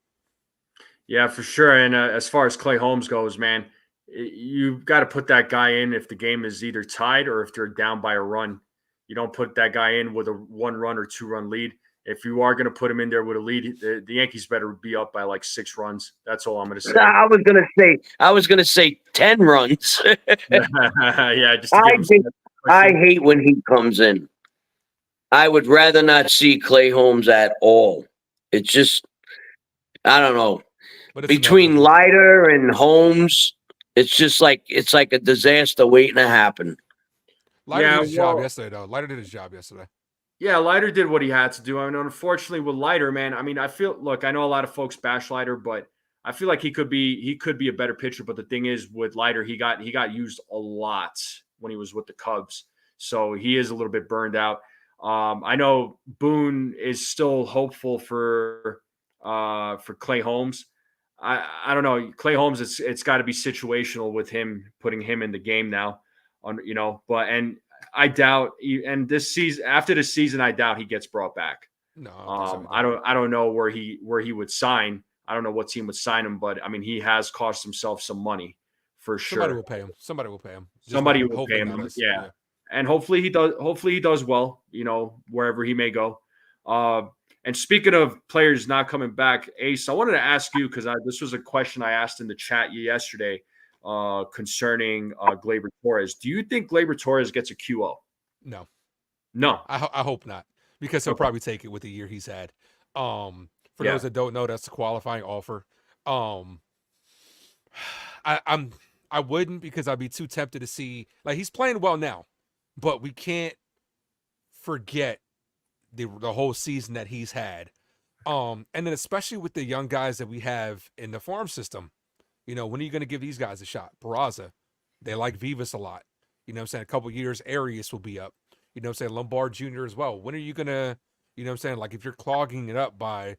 Yeah, for sure. And as far as Clay Holmes goes, man, you've got to put that guy in if the game is either tied or if they're down by a run. You don't put that guy in with a 1-run or 2-run lead. If you are going to put him in there with a lead, the Yankees better be up by like 6 runs. That's all I'm going to say. I was gonna say 10 runs. Yeah, just I hate when he comes in. I would rather not see Clay Holmes at all. It's just, I don't know. Between Leiter and Holmes, it's like a disaster waiting to happen. Leiter did his job yesterday, though. Leiter did his job yesterday. Yeah, Leiter did what he had to do. I mean, unfortunately, with Leiter, man, I mean, I know a lot of folks bash Leiter, but I feel like he could be a better pitcher. But the thing is, with Leiter, he got used a lot when he was with the Cubs, so he is a little bit burned out. I know Boone is still hopeful for Clay Holmes. I don't know. Clay Holmes, it's got to be situational with him, putting him in the game now, and I doubt, and this season, after the season, I doubt he gets brought back. No, I don't know where he would sign. I don't know what team would sign him, but I mean, he has cost himself some money for sure. Somebody will pay him. Somebody will pay him. Yeah. And hopefully he does. Hopefully he does well. Wherever he may go. And speaking of players not coming back, Ace, I wanted to ask you, because this was a question I asked in the chat yesterday concerning Gleyber Torres. Do you think Gleyber Torres gets a QO? No. I hope not, because he'll probably take it with the year he's had. For those that don't know, that's a qualifying offer. I wouldn't, because I'd be too tempted to see, like, he's playing well now, but we can't forget the whole season that he's had. And then especially with the young guys that we have in the farm system, when are you going to give these guys a shot? Peraza, they like Vivas a lot. You know what I'm saying? A couple years, Arias will be up. You know what I'm saying? Lombard Jr. as well. When are you going to, you know what I'm saying? Like, if you're clogging it up by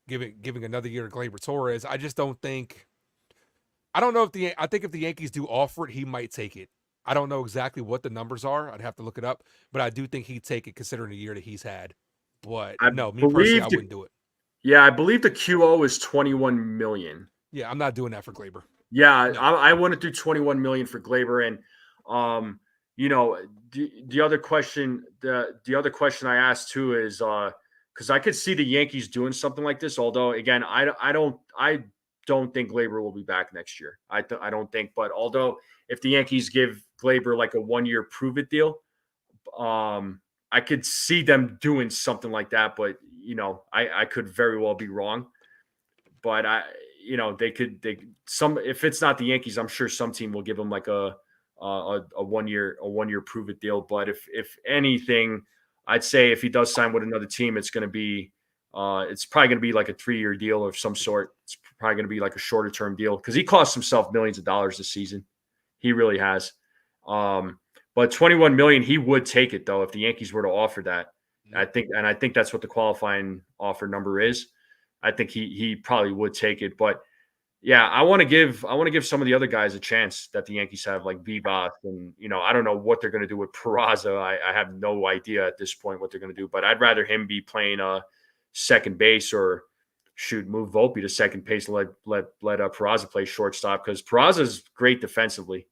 giving another year to Gleyber Torres, I just don't think, I don't know I think if the Yankees do offer it, he might take it. I don't know exactly what the numbers are. I'd have to look it up, but I do think he'd take it considering the year that he's had. But me personally, I wouldn't do it. Yeah, I believe the QO is $21 million. Yeah, I'm not doing that for Gleyber. Yeah, no. I want to do $21 million for Gleyber. And the other question, the other question I asked too is because I could see the Yankees doing something like this. Although again, I don't think Gleyber will be back next year. I don't think. But although if the Yankees give Gleyber like a 1-year prove it deal, I could see them doing something like that. But I could very well be wrong. But if it's not the Yankees, I'm sure some team will give him like a 1 year prove it deal. But if anything, I'd say if he does sign with another team, it's going to be it's probably going to be like a 3-year deal of some sort. It's probably going to be like a shorter term deal because he cost himself millions of dollars this season. He really has. But 21 million, he would take it though if the Yankees were to offer that. I think that's what the qualifying offer number is. I think he probably would take it, but yeah, I want to give some of the other guys a chance that the Yankees have, like Vivas, and I don't know what they're going to do with Peraza. I have no idea at this point what they're going to do, but I'd rather him be playing second base or move Volpe to second base and let Peraza play shortstop because Peraza's great defensively.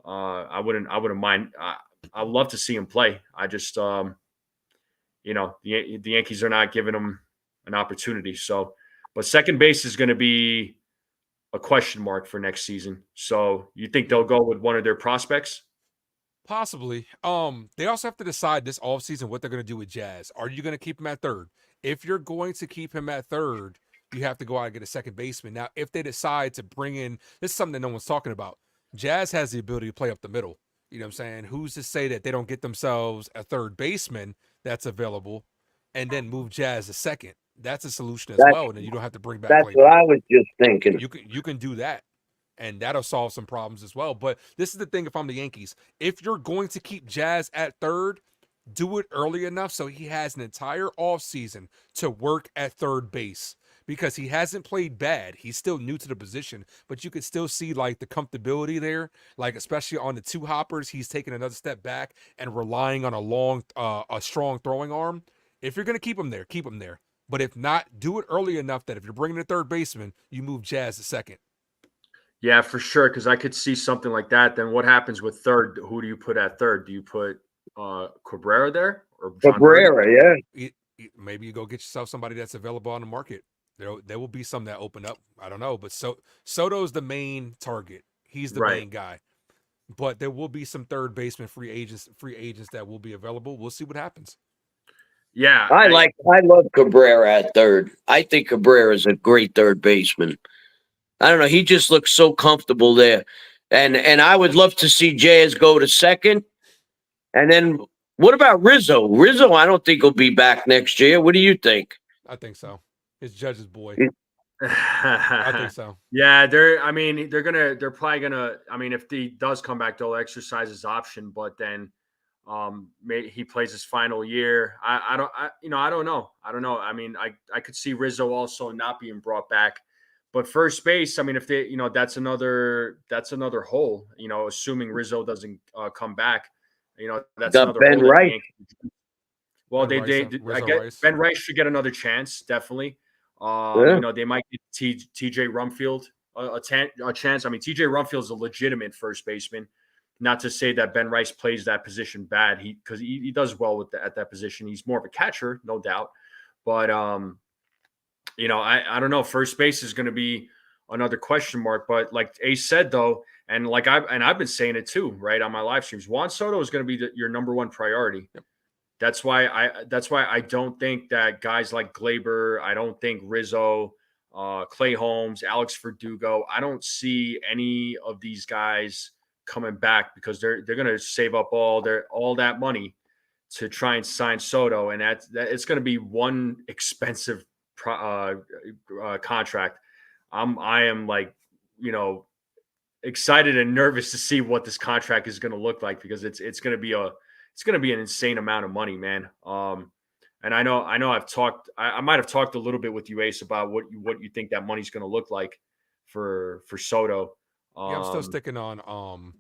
I wouldn't mind. I'd love to see him play. I just the Yankees are not giving him an opportunity. So, but second base is going to be a question mark for next season. So you think they'll go with one of their prospects? Possibly. They also have to decide this offseason what they're going to do with Jazz. Are you going to keep him at third? If you're going to keep him at third, you have to go out and get a second baseman. Now, if they decide to bring in, this is something that no one's talking about. Jazz has the ability to play up the middle. You know what I'm saying? Who's to say that they don't get themselves a third baseman that's available and then move Jazz to second? That's a solution as well, and then you don't have to bring back. That's Clayton. what I was just thinking. You can do that, and that'll solve some problems as well. But this is the thing: if I'm the Yankees, if you're going to keep Jazz at third, do it early enough so he has an entire offseason to work at third base because he hasn't played bad. He's still new to the position, but you can still see like the comfortability there, like especially on the two hoppers, he's taking another step back and relying on a strong throwing arm. If you're going to keep him there, keep him there. But if not, do it early enough that if you're bringing a third baseman, you move Jazz to second. Yeah, for sure. Because I could see something like that. Then what happens with third? Who do you put at third? Do you put Cabrera there or John Cabrera? Yeah. Maybe you go get yourself somebody that's available on the market. There will be some that open up. I don't know, but Soto's the main target. He's the main guy. But there will be some third baseman free agents that will be available. We'll see what happens. Yeah, I love Cabrera at third. I think Cabrera is a great third baseman. I don't know. He just looks so comfortable there. And I would love to see Jazz go to second. And then what about Rizzo? Rizzo, I don't think he'll be back next year. What do you think? I think so. It's Judge's boy. I think so. Yeah, they're probably gonna. I mean, if he does come back, they'll exercise his option. But then he plays his final year. I don't know. I mean, I could see Rizzo also not being brought back, but first base, I mean, if they, that's another hole, assuming Rizzo doesn't come back, that's another Ben hole. Rice. Well, Ben I guess Ben Rice should get another chance. Definitely. They might get TJ Rumfield a chance. I mean, TJ Rumfield is a legitimate first baseman. Not to say that Ben Rice plays that position bad, because he does well at that position. He's more of a catcher, no doubt. But I don't know. First base is going to be another question mark. But like Ace said though, and I've been saying it too, right, on my live streams, Juan Soto is going to be your number one priority. Yep. That's why I don't think that guys like Glaber, I don't think Rizzo, Clay Holmes, Alex Verdugo, I don't see any of these guys coming back because they're going to save up all that money to try and sign Soto, and that it's going to be one expensive contract. I am like, excited and nervous to see what this contract is going to look like because it's going to be an insane amount of money, man. And I know I might have talked a little bit with you, Ace, about what you think that money's going to look like for Soto. Yeah, I'm still sticking on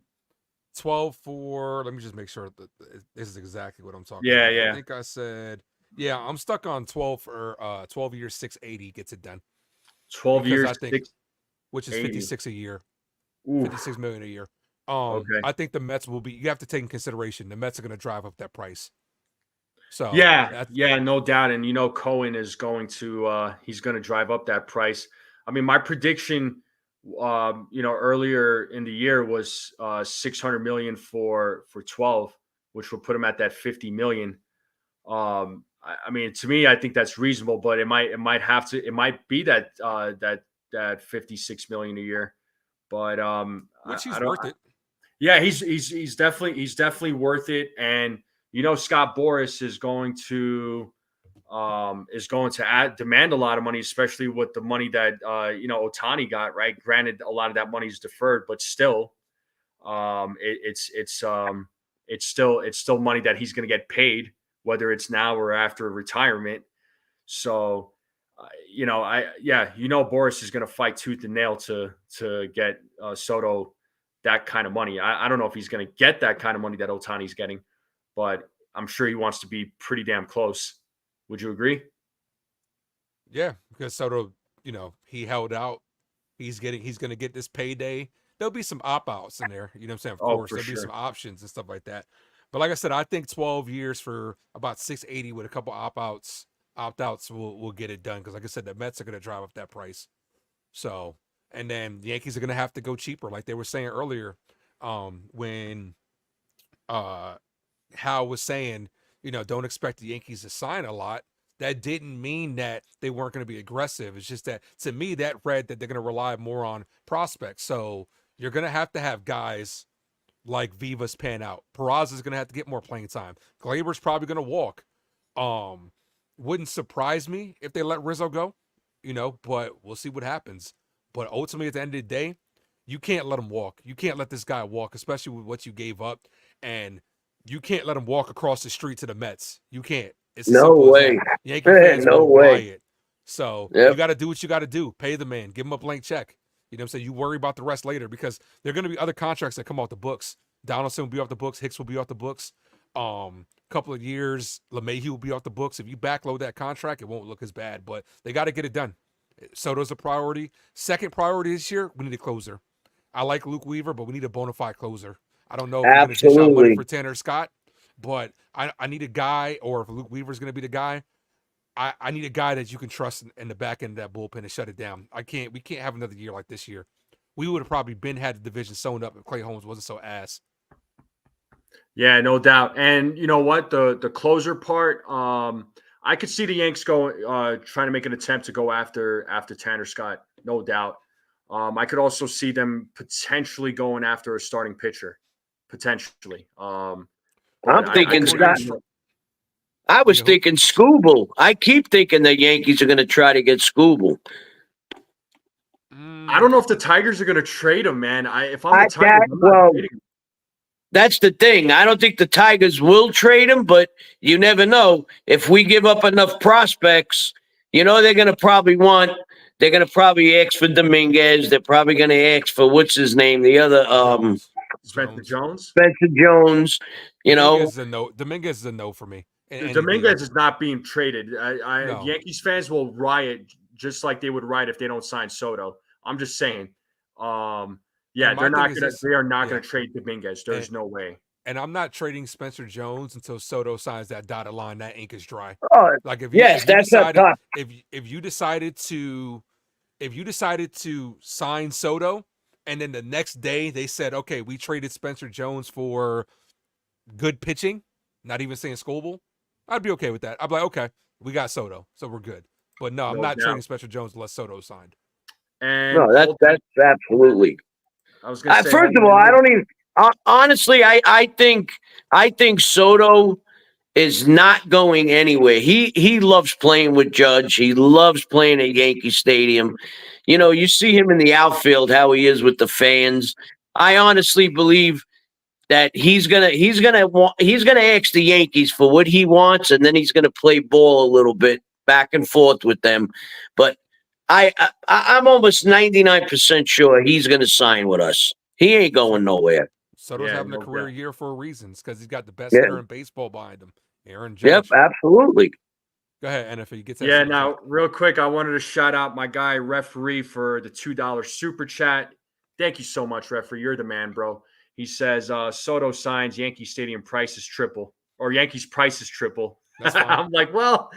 12 for. Let me just make sure that this is exactly what I'm talking about. Yeah. I think I said, I'm stuck on 12 for 12 years, 680 gets it done. 12 years, I think, which is 56 a year. Ooh. 56 million a year. Okay. I think the Mets will be. You have to take in consideration the Mets are going to drive up that price. So yeah, no doubt. And Cohen is going to he's going to drive up that price. I mean, my prediction, earlier in the year was 600 million for 12, which will put him at that 50 million. I mean, to me, I think that's reasonable, but it might be that that 56 million a year. But Which he's I don't. worth it. Yeah, he's definitely worth it. And Scott Boras is going to demand a lot of money, especially with the money that Ohtani got. Right, granted, a lot of that money is deferred, but still, it's still money that he's going to get paid, whether it's now or after retirement. So, Boris is going to fight tooth and nail to get Soto that kind of money. I don't know if he's going to get that kind of money that Ohtani's getting, but I'm sure he wants to be pretty damn close. Would you agree? Yeah, because Soto, he held out. He's going to get this payday. There'll be some opt-outs in there. You know what I'm saying? Of course, there'll be some options and stuff like that. But like I said, I think 12 years for about 680 with a couple opt-outs will get it done. Because like I said, the Mets are going to drive up that price. So, and then the Yankees are going to have to go cheaper, like they were saying earlier, when Hal was saying, don't expect the Yankees to sign a lot. That didn't mean that they weren't going to be aggressive. It's just that, to me, that read that they're going to rely more on prospects. So you're going to have guys like Vivas pan out. Peraza is going to have to get more playing time. Glaber's probably going to walk. Wouldn't surprise me if they let Rizzo go, but we'll see what happens. But ultimately, at the end of the day, you can't let him walk. You can't let this guy walk, especially with what you gave up. And you can't let him walk across the street to the Mets. You can't. It's no way. Yankee fans no will way. riot. So you got to do what you got to do. Pay the man. Give him a blank check. You know what I'm saying? You worry about the rest later, because there are going to be other contracts that come off the books. Donaldson will be off the books. Hicks will be off the books. Couple of years, LeMahieu will be off the books. If you backload that contract, it won't look as bad. But they got to get it done. Soto's a priority. Second priority this year, we need a closer. I like Luke Weaver, but we need a bona fide closer. I don't know if we're going to dish out money for Tanner Scott, but I need a guy, or if Luke Weaver's going to be the guy, I need a guy that you can trust in the back end of that bullpen and shut it down. We can't have another year like this year. We would have probably had the division sewn up if Clay Holmes wasn't so ass. Yeah, no doubt. And you know what? The closer part, I could see the Yanks trying to make an attempt to go after Tanner Scott, no doubt. I could also see them potentially going after a starting pitcher, potentially. I'm thinking Scott. I was thinking who? Scooble. I keep thinking the Yankees are going to try to get Scooble. I don't know if the Tigers are going to trade him, man. If I'm the Tigers, I'm not trading him. That's the thing. I don't think the Tigers will trade him, but you never know. If we give up enough prospects, they're going to probably ask for Dominguez. They're probably going to ask for, what's his name? The other, Spencer Jones. Spencer Jones, Dominguez is a no. Dominguez is a no for me. Dominguez is not being traded. No. Yankees fans will riot just like they would riot if they don't sign Soto. I'm just saying. They are not going to trade Dominguez. There's no way. And I'm not trading Spencer Jones until Soto signs that dotted line. That ink is dry. Like if you decided to sign Soto, and then the next day they said, okay, we traded Spencer Jones for good pitching, not even saying Scobel, I'd be okay with that. I'd be like, okay, we got Soto, so we're good. But no, I'm not trading Spencer Jones unless Soto's signed. And no, that's absolutely. I was going to say, first of all, I don't even. Honestly, I think Soto is not going anywhere. He loves playing with Judge. He loves playing at Yankee Stadium. You see him in the outfield, how he is with the fans. I honestly believe that he's gonna ask the Yankees for what he wants, and then he's gonna play ball a little bit back and forth with them. But I'm almost 99% sure he's gonna sign with us. He ain't going nowhere. Soto's having a career year for a reason, because he's got the best hitter in baseball behind him, Aaron Judge. Yep, absolutely. Go ahead, NFL. Get that. Yeah, now, real quick, I wanted to shout out my guy, Referee, for the $2 super chat. Thank you so much, Referee. You're the man, bro. He says, Soto signs, Yankee Stadium price is triple, or Yankees price is triple. I'm like, well,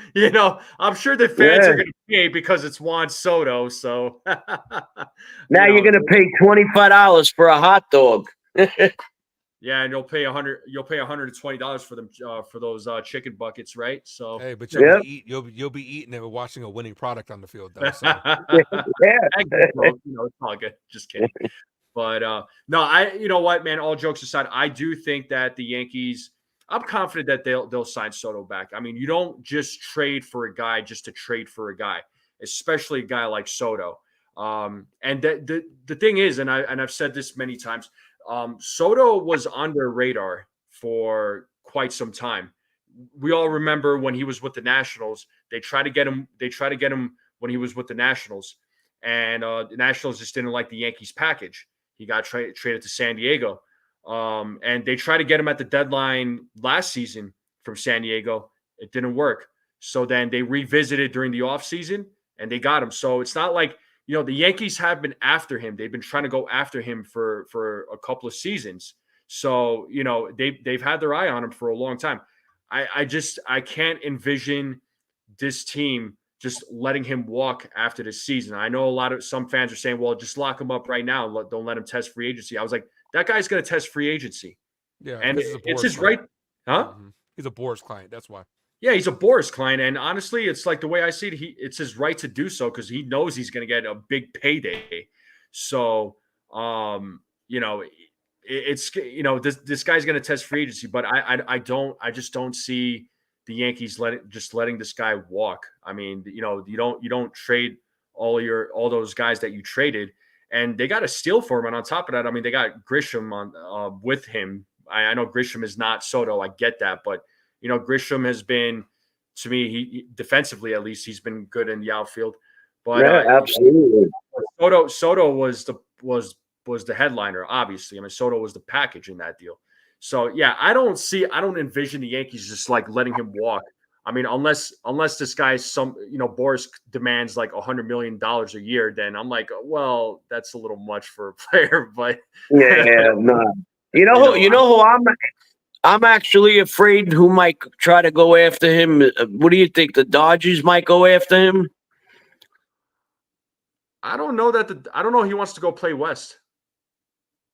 I'm sure the fans are going to pay because it's Juan Soto. So now you're going to pay $25 for a hot dog. Yeah, and you'll pay $120 for them for those chicken buckets, right? So Hey, but Yeah. you'll be eating it watching a winning product on the field though. So Yeah. It's all good. Just kidding. But no, you know what, man, all jokes aside, I do think that the Yankees, I'm confident that they'll sign Soto back. I mean, you don't just trade for a guy just to trade for a guy, especially a guy like Soto. And the thing is, and I've said this many times, Soto was under radar for quite some time. We all remember when he was with the Nationals, they tried to get him when he was with the Nationals, and the Nationals just didn't like the Yankees package. He got traded to San Diego. And they tried to get him at the deadline last season from San Diego. It didn't work. So then they revisited during the offseason and they got him. So it's not like, the Yankees have been after him. They've been trying to go after him for a couple of seasons. So, they've had their eye on him for a long time. I can't envision this team just letting him walk after this season. I know some fans are saying, well, just lock him up right now. Don't let him test free agency. I was like, that guy's going to test free agency. yeah, And this is a it's Boris his client. right. Huh? Mhm. He's a Boris client. That's why. Yeah, he's a Boris client. And honestly, it's like the way I see it, it's his right to do so because he knows he's going to get a big payday. So, this guy's going to test free agency, but I just don't see the Yankees letting this guy walk. I mean, you don't trade all those guys that you traded, and they got a steal for him. And on top of that, I mean, they got Grisham on with him. I know Grisham is not Soto. I get that, but Grisham has been, to me, he defensively at least, he's been good in the outfield. But Absolutely. Soto was the headliner, obviously. I mean, Soto was the package in that deal. So yeah, I don't envision the Yankees just like letting him walk. I mean, unless this guy's Boris demands like $100 million a year, then I'm like, well, that's a little much for a player. But Yeah, no. You know who I'm actually afraid who might try to go after him. What do you think? The Dodgers might go after him? I don't know he wants to go play West.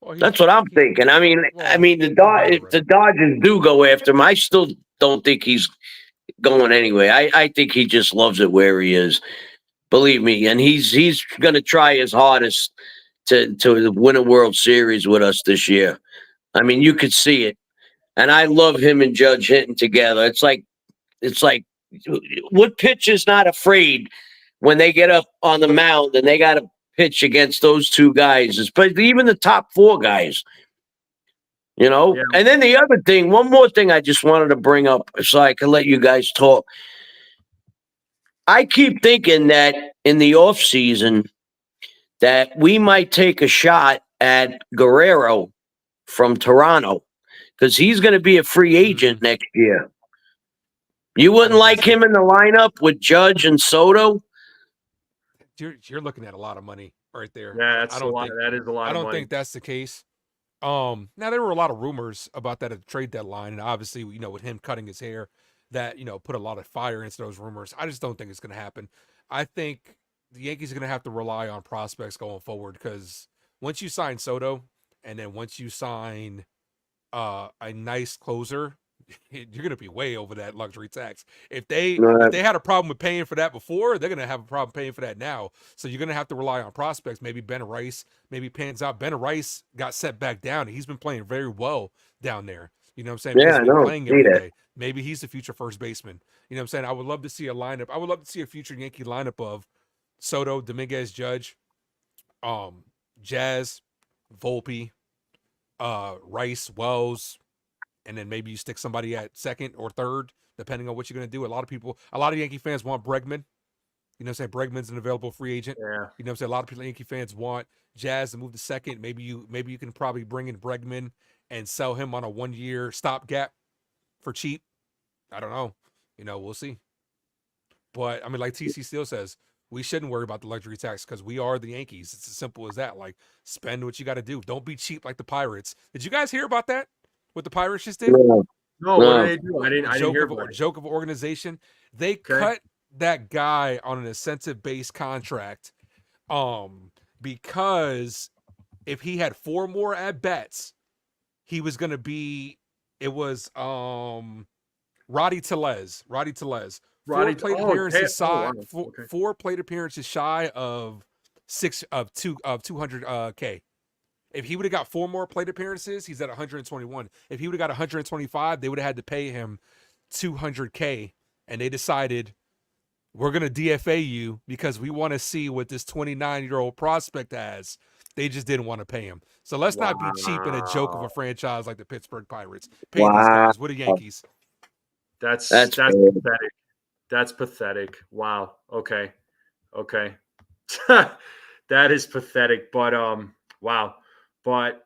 Well, That's what I'm thinking. I mean, if the Dodgers do go after him, I still don't think he's going anyway. I think he just loves it where he is. Believe me, and he's going to try his hardest to win a World Series with us this year. I mean, you could see it. And I love him and Judge hitting together. It's like what pitcher's not afraid when they get up on the mound and they got to pitch against those two guys, especially even the top four guys. Yeah. And then the other thing, one more thing I just wanted to bring up so I can let you guys talk. I keep thinking that in the offseason that we might take a shot at Guerrero from Toronto because he's going to be a free agent next year. You wouldn't like him in the lineup with Judge and Soto? You're looking at a lot of money right there. Yeah, that is a lot of money. I don't think that's the case. Now there were a lot of rumors about that at the trade deadline, and obviously, with him cutting his hair, that put a lot of fire into those rumors. I just don't think it's going to happen. I think the Yankees are going to have to rely on prospects going forward because once you sign Soto, and then once you sign a nice closer, you're going to be way over that luxury tax. If they had a problem with paying for that before, they're going to have a problem paying for that now. So you're going to have to rely on prospects. Maybe Ben Rice, maybe pans out. Ben Rice got set back down. He's been playing very well down there. You know what I'm saying? Yeah, he's been playing every day. Maybe he's the future first baseman. You know what I'm saying? I would love to see a lineup. I would love to see a future Yankee lineup of Soto, Dominguez, Judge, Jazz, Volpe, Rice, Wells, and then maybe you stick somebody at second or third, depending on what you're going to do. A lot of Yankee fans want Bregman. You know what I'm saying? Bregman's an available free agent. Yeah. You know what I'm saying? A lot of Yankee fans want Jazz to move to second. Maybe you can probably bring in Bregman and sell him on a 1-year stopgap for cheap. I don't know. We'll see. But, I mean, like TC Steele says, we shouldn't worry about the luxury tax because we are the Yankees. It's as simple as that. Like, spend what you got to do. Don't be cheap like the Pirates. Did you guys hear about that? What the Pirates just did? No, what did they do? I didn't hear about it. Joke of organization. They cut that guy on an incentive-based contract because if he had 4 more at-bats, he was going to be. It was Roddy Tellez. Roddy. Plate Oh, appearances wow. Okay. 4 plate appearances shy of 200 K. If he would have got 4 more plate appearances, he's at 121. If he would have got 125, they would have had to pay him 200K, and they decided we're going to DFA you because we want to see what this 29-year-old prospect has. They just didn't want to pay him. So let's not be cheap in a joke of a franchise like the Pittsburgh Pirates. Pay these guys. What are Yankees? That's That's pathetic. That's pathetic. Wow. Okay. That is pathetic. But wow. But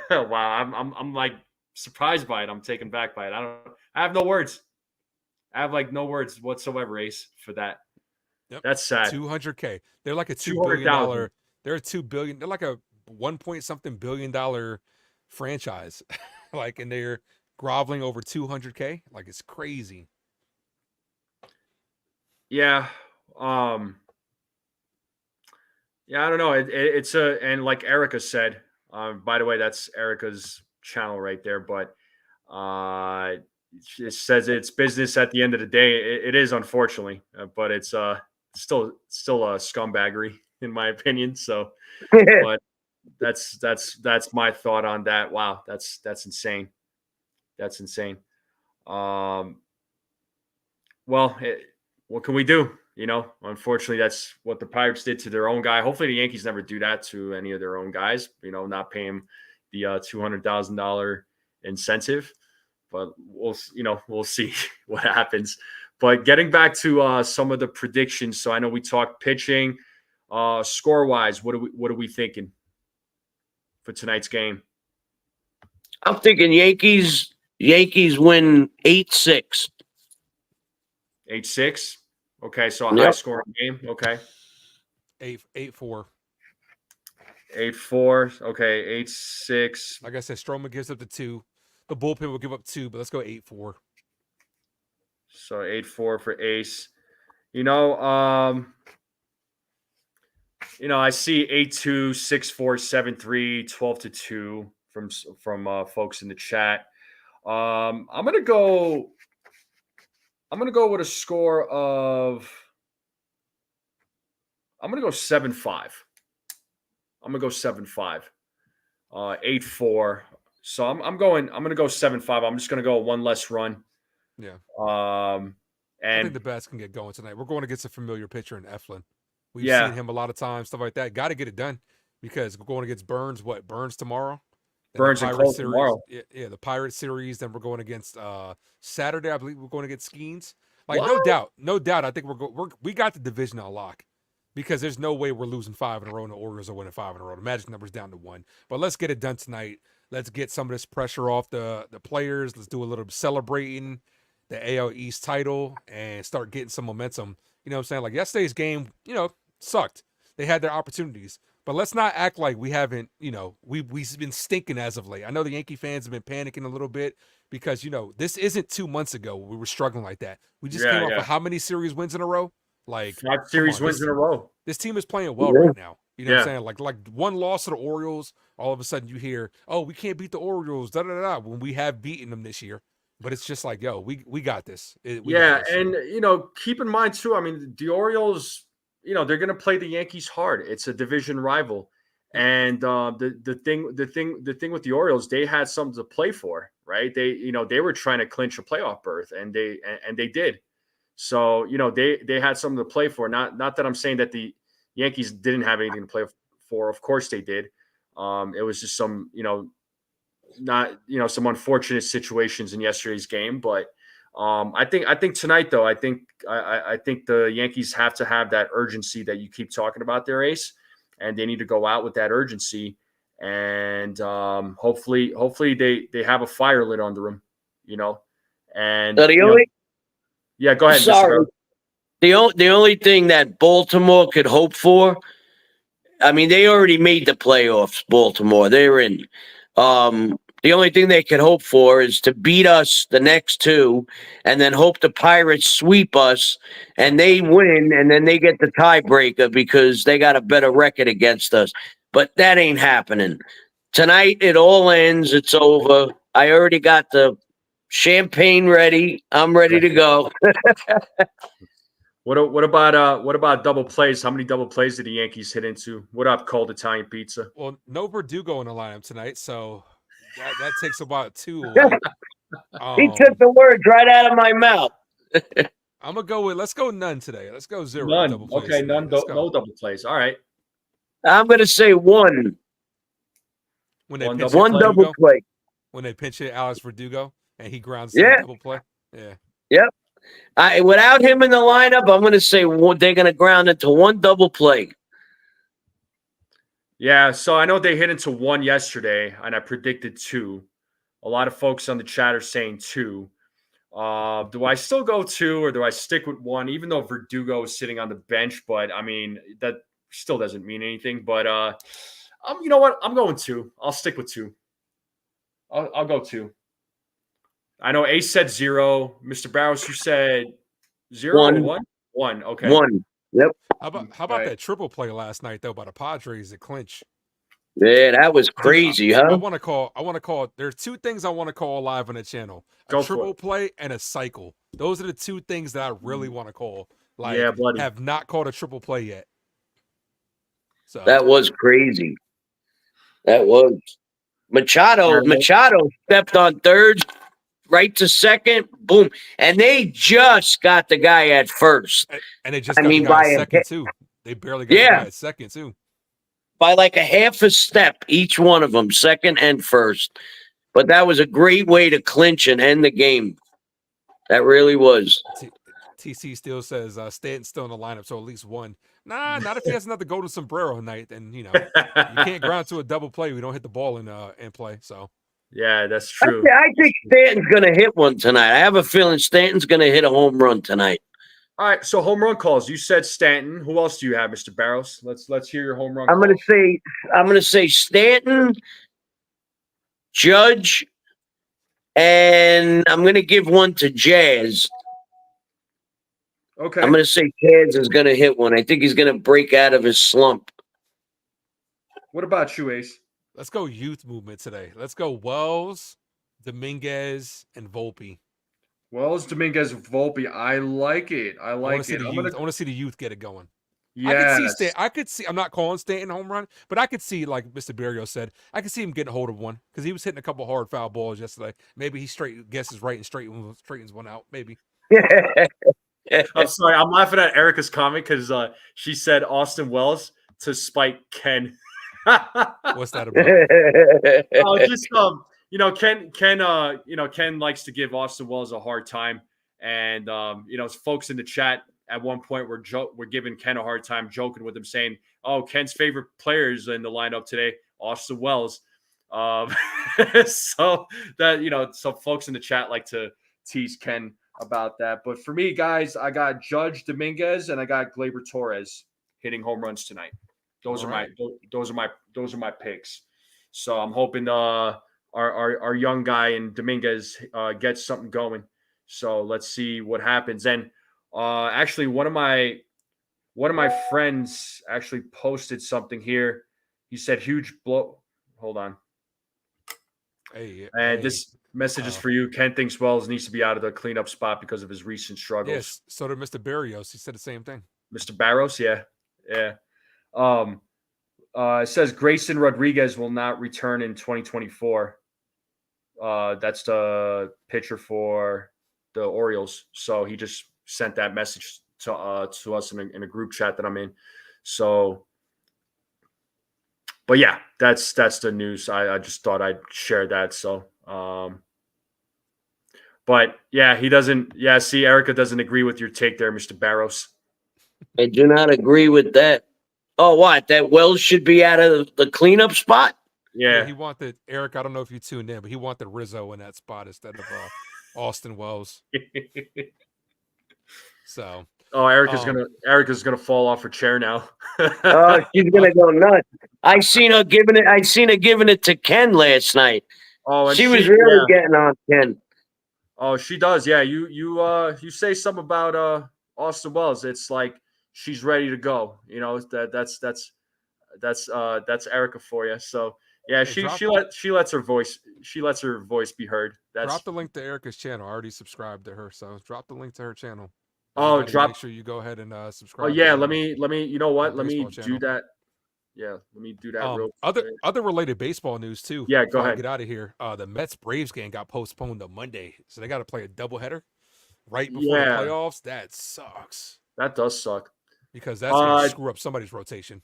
wow. I'm like surprised by it. I'm taken back by it. I have no words. I have like no words whatsoever, Ace, for that. Yep. That's sad. 200K. They're like a $2 billion. They're a $2 billion. They're like a 1-point-something billion dollar franchise. Like, and they're groveling over 200K. Like, it's crazy. Yeah. Yeah, I don't know. It's and like Erica said, by the way, that's Erica's channel right there. But it says it's business at the end of the day. It is, unfortunately, but it's still a scumbaggery in my opinion. So, but that's my thought on that. Wow, that's insane. That's insane. Well, what can we do? You know, unfortunately, that's what the Pirates did to their own guy. Hopefully, the Yankees never do that to any of their own guys. You know, not pay him the $200,000 incentive. But we'll see what happens. But getting back to some of the predictions. So I know we talked pitching, score wise. What are we thinking for tonight's game? I'm thinking Yankees win 8-6. 8-6. Okay, so a high scoring game. Okay. 8-4. 8-4. Okay, 8-6. Like I said, Stroman gives up the 2. The bullpen will give up 2, but let's go 8-4. So 8-4 for Ace. I see 8-2, 6-4, 7-3, 12-2 from folks in the chat. I'm gonna go with a score of. I'm gonna go 7-5. I'm gonna go 7-5. 8-4. So I'm gonna go 7-5. I'm just gonna go one less run. Yeah. And I think the bats can get going tonight. We're going against a familiar pitcher in Eflin. We've seen him a lot of times, stuff like that. Got to get it done because we're going against Burns. Burns tomorrow. Burns and Cole tomorrow. Yeah, the Pirate series. Then we're going against Saturday. I believe we're going against Skeens. Like, What? no doubt. I think we got the division on lock because there's no way we're losing 5 in a row and the Orioles are winning 5 in a row. The magic number's down to 1. But let's get it done tonight. Let's get some of this pressure off the players. Let's do a little celebrating the AL East title and start getting some momentum. You know what I'm saying? Like yesterday's game, sucked. They had their opportunities. But let's not act like we haven't, we've been stinking as of late. I know the Yankee fans have been panicking a little bit because, this isn't 2 months ago we were struggling like that. We just came off of how many series wins in a row? Like 5 series wins in a row. This team is playing well right now. You know what I'm saying? Like one loss to the Orioles, all of a sudden you hear, oh, we can't beat the Orioles, when we have beaten them this year. But it's just like, yo, we got this. And keep in mind too, I mean, the Orioles, they're going to play the Yankees hard. It's a division rival. And the thing with the Orioles, they had something to play for, right? They were trying to clinch a playoff berth and they did. So, they had something to play for. Not that I'm saying that the Yankees didn't have anything to play for. Of course they did. It was just some, some unfortunate situations in yesterday's game. But I think tonight, though, I think the Yankees have to have that urgency that you keep talking about there, Ace, and they need to go out with that urgency. And hopefully they have a fire lit under them, And yeah, go ahead. Sorry. The only thing that Baltimore could hope for, I mean, they already made the playoffs, Baltimore. They're in. The only thing they could hope for is to beat us the next 2 and then hope the Pirates sweep us and they win and then they get the tiebreaker because they got a better record against us. But that ain't happening. Tonight it all ends. It's over. I already got the champagne ready. I'm ready to go. What about double plays? How many double plays did the Yankees hit into? What up, cold Italian pizza? Well, no Verdugo in the lineup tonight, so that takes about 2 away. He took the words right out of my mouth. I'm gonna go with let's go none today. Let's go 0 None. double plays. Okay, tonight. none. No double plays. All right. I'm going to say one. When they One pinch double hit One play. double Verdugo, play. when they pinch hit Alex Verdugo and he grounds Yeah. double play. Yeah. Yep. Without him in the lineup, I'm going to say they're going to ground into one double play. Yeah, so I know they hit into 1 yesterday, and I predicted 2. A lot of folks on the chat are saying 2. Do I still go 2 or do I stick with 1? Even though Verdugo is sitting on the bench, but I mean that still doesn't mean anything. But you know what? I'm going 2. I'll stick with 2. I'll go 2. I know Ace said 0. Mr. Barros, you said 0 or 1. 1? 1. Okay. 1. Yep. How about Right. that triple play last night though by the Padres at clinch? Yeah, that was Dude, crazy, I huh? want to call. There's 2 things I want to call live on the channel: a Go for triple it. play and a cycle. Those are the 2 things that I really want to call. Like, Yeah, buddy. have not called a triple play yet. So That was crazy. That was. Machado stepped on third, right to second, boom. And they just got the guy at first. and they just I got mean, the guy by at a second hit. too. They barely got the Yeah. guy at second too. By like a half a step, each one of them, second and first. But that was a great way to clinch and end the game. That really was. TC still says Stanton's still in the lineup, so at least 1. Nah, not if he has another golden sombrero night. Then you can't ground to a double play. We don't hit the ball in play. So Yeah, that's true. I think Stanton's going to hit one tonight. I have a feeling Stanton's going to hit a home run tonight. All right, so home run calls. You said Stanton. Who else do you have, Mr. Barros? Let's hear your home run. I'm going to say Stanton, Judge, and I'm going to give one to Jazz. Okay. I'm going to say Jazz is going to hit one. I think he's going to break out of his slump. What about you, Ace? let's go youth movement today. Let's go Wells, Dominguez, and Volpe. Wells, Dominguez, Volpe. I like it. I want to see the youth get it going. Yeah. I could see. I'm not calling Stanton home run, but I could see, like Mr. Barrios said, I could see him getting a hold of one because he was hitting a couple hard foul balls yesterday. Maybe he guesses right and straightens one out. Maybe. I'm sorry. I'm laughing at Erica's comment because she said Austin Wells to spite Ken. What's that about? Just Ken likes to give Austin Wells a hard time, and folks in the chat at one point were giving Ken a hard time, joking with him, saying, "Oh, Ken's favorite players in the lineup today, Austin Wells." So that some folks in the chat like to tease Ken about that. But for me, guys, I got Judge, Dominguez, and I got Gleyber Torres hitting home runs tonight. Those are my picks. So I'm hoping our young guy and Dominguez gets something going. So let's see what happens. And actually, one of my friends actually posted something here. He said huge blow. Hold on. This message is for you. Ken thinks Wells needs to be out of the cleanup spot because of his recent struggles. Yes, so did Mr. Barrios. He said the same thing. Mr. Barros, yeah. It says Grayson Rodriguez will not return in 2024. That's the pitcher for the Orioles. So he just sent that message to us in a group chat that I'm in. So, but yeah, that's the news. I just thought I'd share that. So, but yeah, he doesn't. Yeah, see, Erica doesn't agree with your take there, Mr. Barros. I do not agree with that. Oh, what? That Wells should be out of the cleanup spot? Yeah. He wanted Eric. I don't know if you tuned in, but he wanted Rizzo in that spot instead of Austin Wells. So. Oh, Erica's gonna fall off her chair now. Oh, she's gonna go nuts. I seen her giving it to Ken last night. Oh, and she was really getting on Ken. Oh, she does. Yeah, you say something about Austin Wells. It's like she's ready to go. That's Erica for you. So Yeah, Hey, she lets her voice be heard. drop the link to Erica's channel. I already subscribed to her, so drop the link to her channel. Oh, Everybody make sure you go ahead and Oh subscribe. yeah, to let me. You know what? Let me baseball do channel. that. Yeah, let me do that real Other quick. other related baseball news too. Yeah, go before I ahead. get out of here. The Mets Braves game got postponed to Monday, so they got to play a doubleheader right before the Yeah, playoffs. That sucks that does suck. because that's going to Uh, screw up somebody's rotation.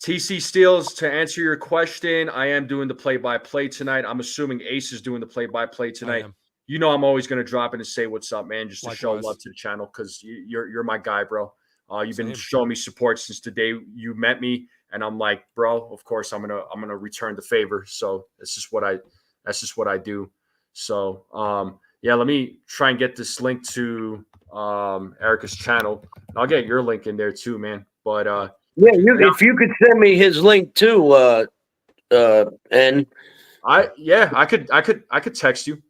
TC Steels, to answer your question, I am doing the play-by-play tonight. I'm assuming Ace is doing the play-by-play I tonight. am. You know, I'm always going to drop in and say what's up, man, just to show Likewise. love to the channel because you're my guy, bro. You've been Same. showing me support since the day you met me, and I'm like, bro, of course I'm gonna return the favor. So that's just what I do. So yeah, let me try and get this link to Erica's channel. I'll get your link in there too, man. But Yeah, if you could send me his link too, and I could text you.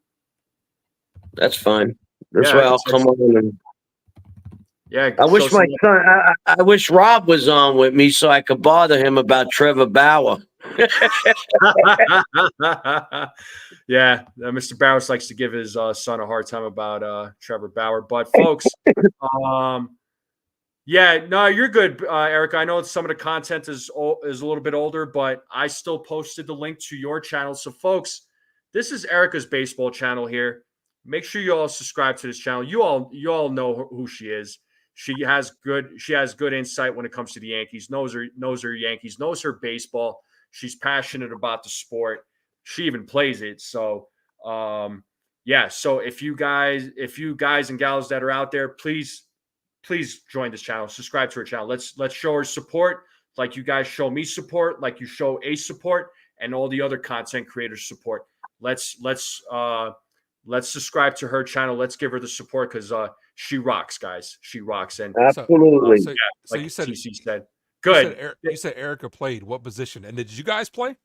that's fine. This Yeah, way I could I'll come text on. And yeah, I wish show my some- son. I wish Rob was on with me so I could bother him about Trevor Bauer. yeah, Mr. Bowers likes to give his son a hard time about Trevor Bauer. But folks, yeah, no, you're good, Eric. I know some of the content is a little bit older, but I still posted the link to your channel. So, folks, this is Erica's baseball channel here. Make sure you all subscribe to this channel. You all know who she is. She has good insight when it comes to the Yankees. Knows her Yankees. Knows her baseball. She's passionate about the sport. She even plays it. So, yeah. So if you guys and gals that are out there, please join this channel. Subscribe to her channel. Let's show her support, like you guys show me support, like you show Ace support, and all the other content creators support. Let's subscribe to her channel. Let's give her the support because she rocks, guys. She rocks. And Absolutely. So like you said TC said, good. You said Erica played what position, and did you guys play?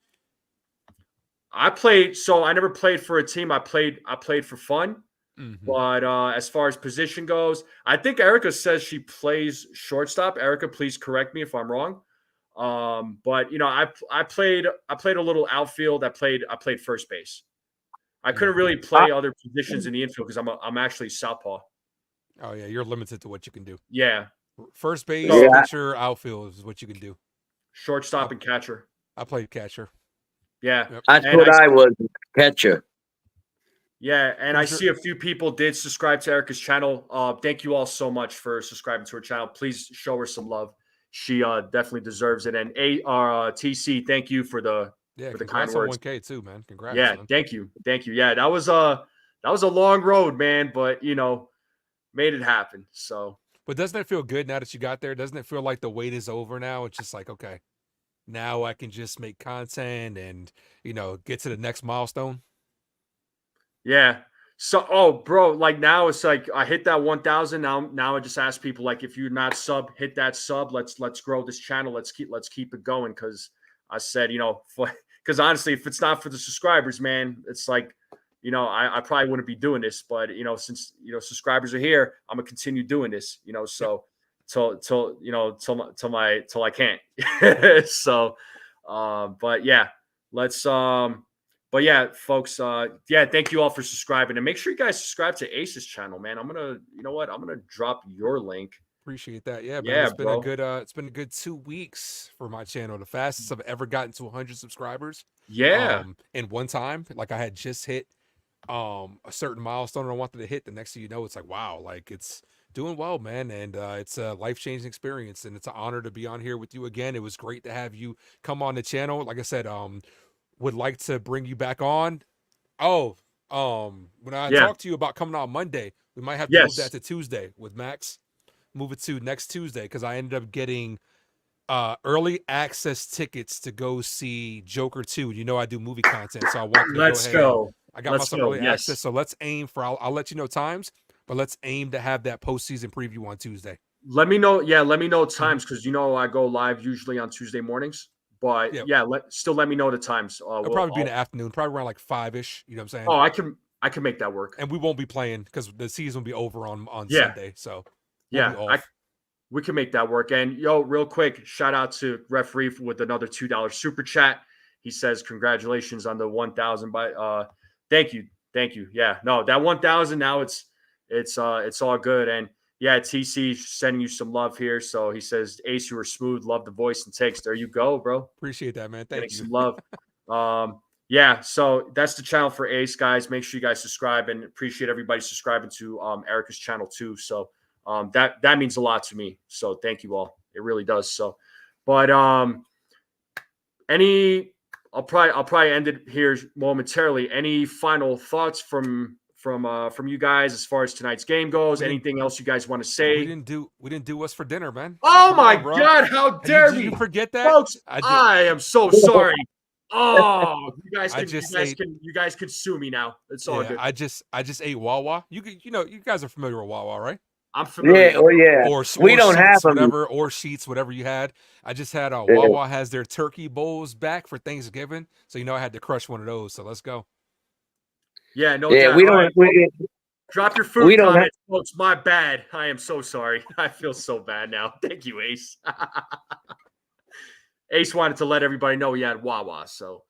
I played. So I never played for a team. I played for fun. Mm-hmm. But as far as position goes, I think Erica says she plays shortstop. Erica, please correct me if I'm wrong. But you know, I played a little outfield. I played first base. I couldn't really play other positions in the infield because I'm actually southpaw. Oh yeah, you're limited to what you can do. Yeah, First base, Yeah. pitcher, outfield is what you can do. shortstop and catcher. I played catcher. Yeah, Yep. That's what I was, catcher. Yeah, and I Sure. see a few people did subscribe to Erica's channel. Thank you all so much for subscribing to her channel. Please show her some love. She definitely deserves it. And TC, thank you for the kind words. 1K too, man. Congrats. Yeah, man. thank you. Yeah, that was a long road, man, but you know, made it happen. So, But doesn't it feel good now that you got there? Doesn't it feel like the wait is over now? It's just like, okay, now I can just make content and, get to the next milestone. yeah. So, bro, like now it's like I hit that 1,000. Now I just ask people like, if you're not sub, hit that sub. Let's grow this channel. Let's keep it going. Cause I said, because honestly, if it's not for the subscribers, man, it's like, I probably wouldn't be doing this. But since subscribers are here, I'm gonna continue doing this. So till I can't. So, but yeah, let's But yeah, folks, thank you all for subscribing. And make sure you guys subscribe to Ace's channel, man. I'm gonna drop your link. Appreciate that. Yeah, man. Yeah, It's been bro. it's been a good 2 weeks for my channel. The fastest I've ever gotten to 100 subscribers. Yeah. In one time. Like I had just hit a certain milestone I wanted to hit. The next thing you know, it's like, wow, like it's doing well, man. And it's a life-changing experience. And it's an honor to be on here with you again. It was great to have you come on the channel. Like I said, would like to bring you back on. When I talked to you about coming on Monday, we might have to move that to Tuesday with Max. Move it to next Tuesday because I ended up getting early access tickets to go see Joker 2. I do movie content, so I want to Let's go. go. I got myself early access, so let's aim for. I'll let you know times, but let's aim to have that postseason preview on Tuesday. Let me know. Yeah, let me know times because I go live usually on Tuesday mornings. But let me know the times. It'll probably be in the afternoon, probably around like 5-ish. You know what I'm saying? Oh, I can make that work. And we won't be playing because the season will be over on Sunday. So we can make that work. And real quick, shout out to referee with another $2 super chat. he says congratulations on the 1,000. Thank you. Yeah, no, that 1,000 now it's all good. And yeah, TC sending you some love here. So he says, Ace, you were smooth. Love the voice and takes. There you go, bro. Appreciate that, man. Getting Thank you. some love. Yeah, so that's the channel for Ace, guys. Make sure you guys subscribe, and appreciate everybody subscribing to Erica's channel too. So that means a lot to me. So thank you all. It really does. So, but I'll probably end it here momentarily. Any final thoughts from you guys as far as tonight's game goes? Anything else you guys want to say? We didn't do what's for dinner, man. Oh my on, God! How dare did you me, forget that, folks? I am so sorry. Oh, you guys can sue me now. It's all good. I just ate Wawa. You guys are familiar with Wawa, right? I'm familiar. Yeah, oh yeah. We don't have them. whatever, or Sheets, whatever you had. I just had Wawa has their turkey bowls back for Thanksgiving, so I had to crush one of those. So let's go. Yeah, no. Yeah, doubt. we don't. Drop your food comments, folks. My bad. I am so sorry. I feel so bad now. Thank you, Ace. Ace wanted to let everybody know he had Wawa. So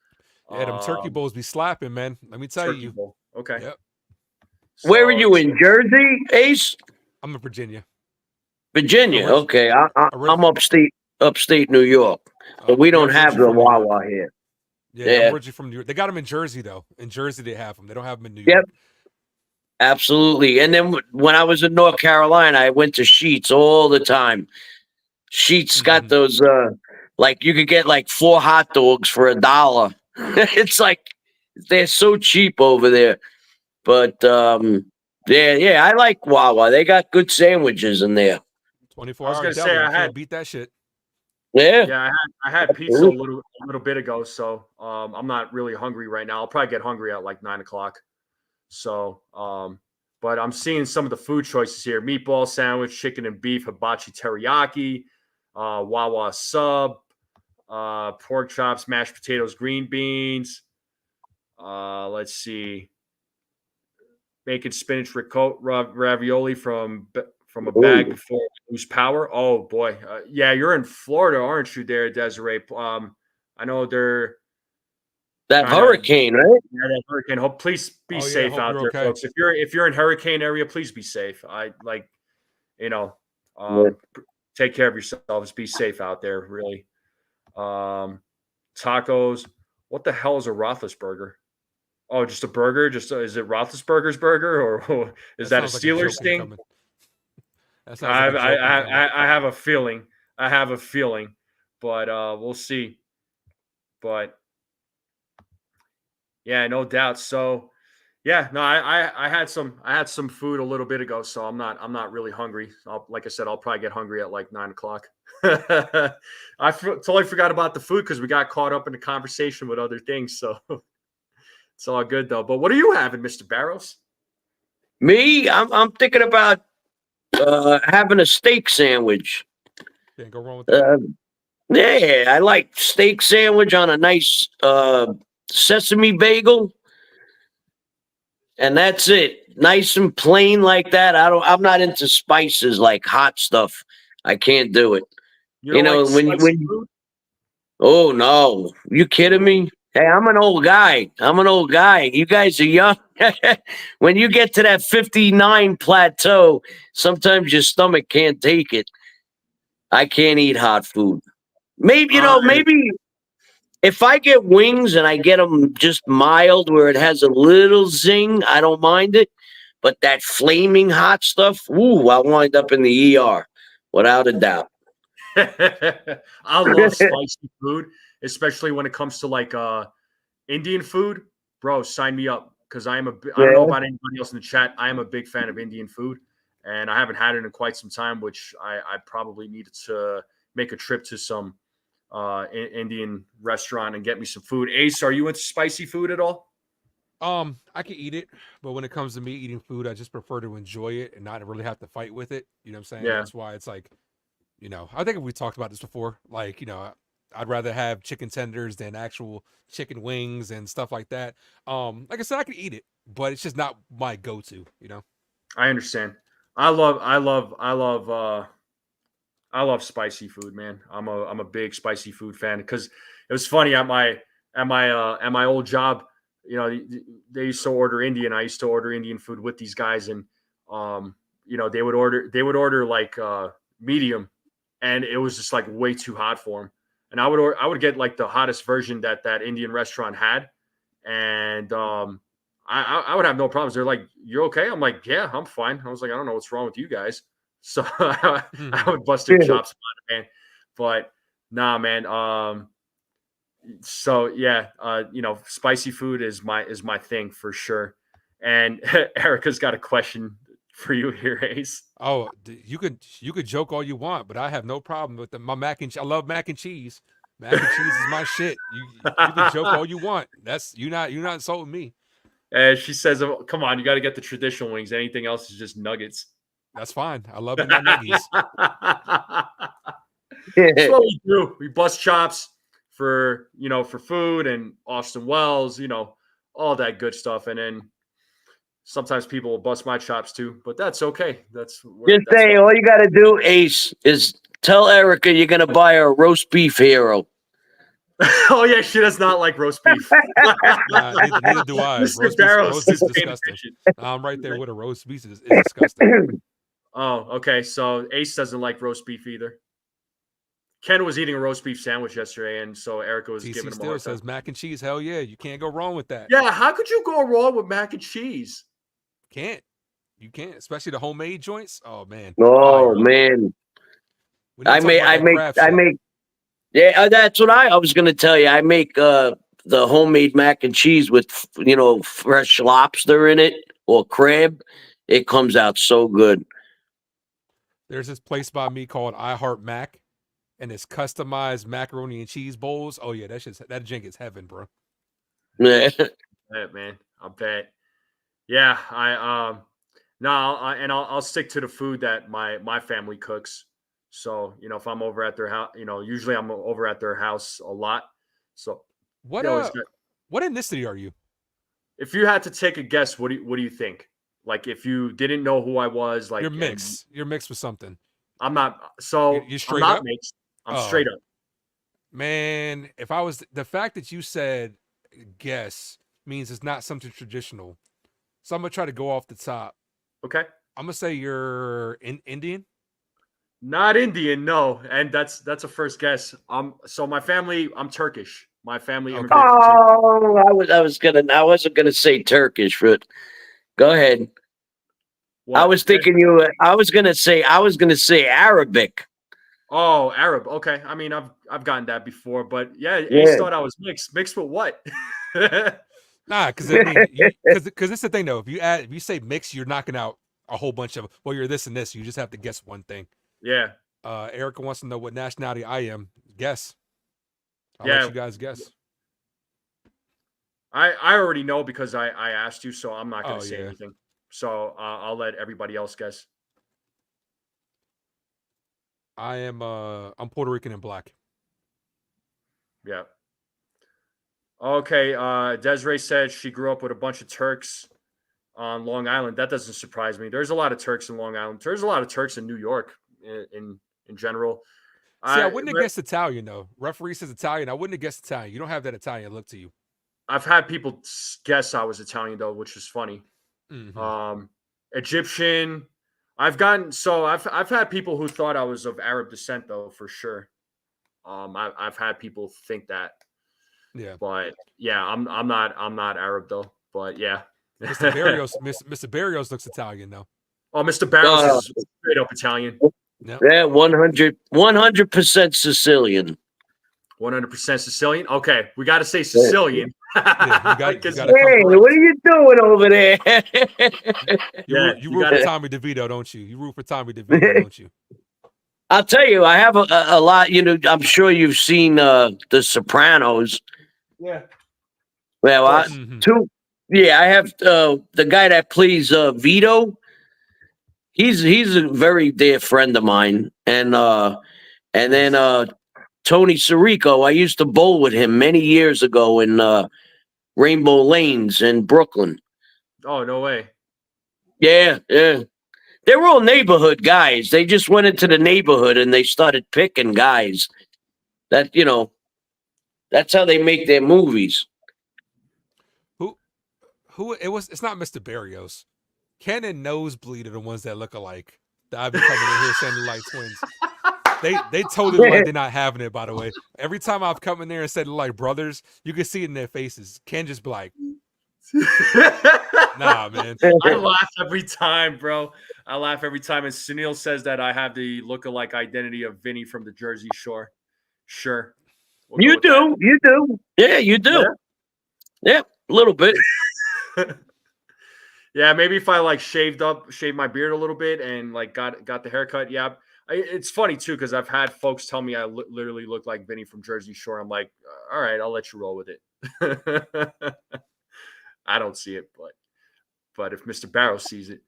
yeah, them turkey bowls be slapping, man. Let me tell you. Bowl. Okay. Yep. So, where are you in Jersey, Ace? I'm in Virginia. Virginia. Okay, I'm upstate New York, but we don't have the Wawa here. Yeah, I'm originally from New York. They got them in Jersey though. In Jersey, they have them. They don't have them in New Yep. York. Absolutely. And then when I was in North Carolina, I went to Sheets all the time. Sheets got those, like you could get like 4 hot dogs for $1. It's like they're so cheap over there. But yeah, I like Wawa. They got good sandwiches in there. 24-hour deli. I can't beat that shit. Yeah. I had pizza a little bit ago, so I'm not really hungry right now. I'll probably get hungry at like 9:00. So, but I'm seeing some of the food choices here: meatball sandwich, chicken and beef, hibachi teriyaki, Wawa sub, pork chops, mashed potatoes, green beans. Let's see, bacon spinach ravioli from a bag before we lose power. Oh boy, yeah, you're in Florida, aren't you? There, Desiree. I know they're that hurricane, right? Yeah, that hurricane. Please be safe out there, okay, folks. If you're in hurricane area, please be safe. Take care of yourselves. Be safe out there, really. Tacos. What the hell is a Roethlisberger? Oh, just a burger? Is it Roethlisberger's burger, or is that a Steelers thing? I have a feeling. But we'll see. But yeah, no doubt. So yeah, no, I had some food a little bit ago, so I'm not really hungry. Like I said, I'll probably get hungry at like 9:00. I totally forgot about the food because we got caught up in the conversation with other things. So it's all good though. But what are you having, Mr. Barrows? Me, I'm thinking about having a steak sandwich. Can't go wrong with that. Yeah, I like steak sandwich on a nice sesame bagel, and that's it. Nice and plain like that. I'm not into spices like hot stuff. I can't do it. You know like food? Oh no, you kidding me? Hey, I'm an old guy. You guys are young. When you get to that 59 plateau, sometimes your stomach can't take it. I can't eat hot food. Maybe if I get wings and I get them just mild where it has a little zing, I don't mind it. But that flaming hot stuff, I'll wind up in the ER without a doubt. I love spicy food, especially when it comes to like Indian food. Bro, sign me up because I don't know about anybody else in the chat. I am a big fan of Indian food, and I haven't had it in quite some time, which I probably needed to make a trip to some Indian restaurant and get me some food. Ace, are you into spicy food at all? I can eat it, but when it comes to me eating food, I just prefer to enjoy it and not really have to fight with it. You know what I'm saying? Yeah. That's why it's like, I think we talked about this before. Like, I'd rather have chicken tenders than actual chicken wings and stuff like that. Like I said, I can eat it, but it's just not my go-to, I understand. I love spicy food, man. I'm a big spicy food fan because it was funny at my at my old job, you know, they used to order Indian. I used to order Indian food with these guys, and you know, they would order like medium, and it was just like way too hot for them. And I would get like the hottest version that Indian restaurant had, and I would have no problems. They're like, "You're okay?" I'm like, "Yeah, I'm fine." I was like, "I don't know what's wrong with you guys." So I would bust their chops, man. But nah, man. So yeah, you know, spicy food is my thing for sure. And Erica's got a question for you here, Ace. Oh, you could joke all you want, but I have no problem with my mac and I love mac and cheese. Mac and cheese is my shit. You can joke all you want. That's you're not insulting me. And she says, oh, "Come on, you got to get the traditional wings. Anything else is just nuggets." That's fine. I love it. My nuggies. That's what we do. We bust chops for food and Austin Wells, you know, all that good stuff. And then sometimes people will bust my chops too, but that's okay. Just say all you got to do, Ace, is tell Erica you're gonna buy her a roast beef hero. Oh yeah, she does not like roast beef. Neither do I. Roast beef is disgusting. I'm right there with a roast beef is disgusting. Oh, okay. So Ace doesn't like roast beef either. Ken was eating a roast beef sandwich yesterday, and so Erica was giving him a hard time. Says mac and cheese. Hell yeah, you can't go wrong with that. Yeah, how could you go wrong with mac and cheese? You can't, especially the homemade joints. Oh man. Oh man. I make. Yeah, that's what I was going to tell you. I make the homemade mac and cheese with, you know, fresh lobster in it or crab. It comes out so good. There's this place by me called I Heart Mac, and it's customized macaroni and cheese bowls. Oh yeah, that jink is heaven, bro. Yeah, man, I bet. Yeah, I'll stick to the food that my family cooks. So, you know, if I'm over at their house, you know, usually I'm over at their house a lot. So what ethnicity are you? If you had to take a guess, what do you think? Like if you didn't know who I was, like you're mixed. You're mixed with something. I'm not. So you're straight I'm not up? mixed. I'm straight up. Man, if I was the fact that you said guess means it's not something traditional. So I'm gonna try to go off the top. Okay. I'm gonna say you're Indian. Not Indian, no. And that's a first guess. So my family, I'm Turkish. My family immigrated. Oh, I wasn't gonna say Turkish, but go ahead. What? I was gonna say Arabic. Oh, Arab. Okay. I mean, I've gotten that before, but yeah, Ace thought I was mixed. Mixed with what? Nah, because it's the thing though. If you say mixed, you're knocking out a whole bunch of you're this and this. You just have to guess one thing. Yeah. Erica wants to know what nationality I am. Guess. I'll let you guys guess. I already know because I asked you, so I'm not going to say anything. So I'll let everybody else guess. I'm Puerto Rican and black. Yeah. Okay. Desiree said she grew up with a bunch of Turks on Long Island. That doesn't surprise me. There's a lot of Turks in Long Island. There's a lot of Turks in New York in general. See, I wouldn't have guessed Italian though. Referee says Italian. I wouldn't have guessed Italian. You don't have that Italian look to you. I've had people guess I was Italian though, which is funny. Mm-hmm. Egyptian. I've had people who thought I was of Arab descent though, for sure. I've had people think that. Yeah. But yeah, I'm not Arab though. But yeah. Mr. Barrios looks Italian though. Oh, Mr. Barrios is straight up Italian. Yep. Yeah, 100% Sicilian. 100% Sicilian. Okay, we got to say Sicilian. Yeah, hey, what are you doing over there? you root for Tommy DeVito, don't you? You root for Tommy DeVito, don't you? I'll tell you, I have a lot. You know, I'm sure you've seen The Sopranos. Yeah. Well, I have the guy that plays Vito. He's a very dear friend of mine, and then Tony Sirico. I used to bowl with him many years ago in Rainbow Lanes in Brooklyn. Oh, no way! Yeah. They were all neighborhood guys. They just went into the neighborhood and they started picking guys that That's how they make their movies. Who it was? It's not Mr. Barrios. Ken and Nosebleed are the ones that look alike. That I be coming in here saying like twins. They totally look like they're not having it. By the way, every time I've come in there and said like brothers, you can see it in their faces. Ken just be like, nah, man. I laugh every time, bro. I laugh every time. And Sunil says that I have the look-alike identity of Vinny from the Jersey Shore. Sure. We'll go You with that. do. You do. Yeah, you do. Yeah, a little bit. Yeah, maybe if I like shaved my beard a little bit and like got the haircut. Yeah. It's funny too, because I've had folks tell me I literally look like Vinny from Jersey Shore. I'm like, all right, I'll let you roll with it. I don't see it, but if Mr. Barrow sees it.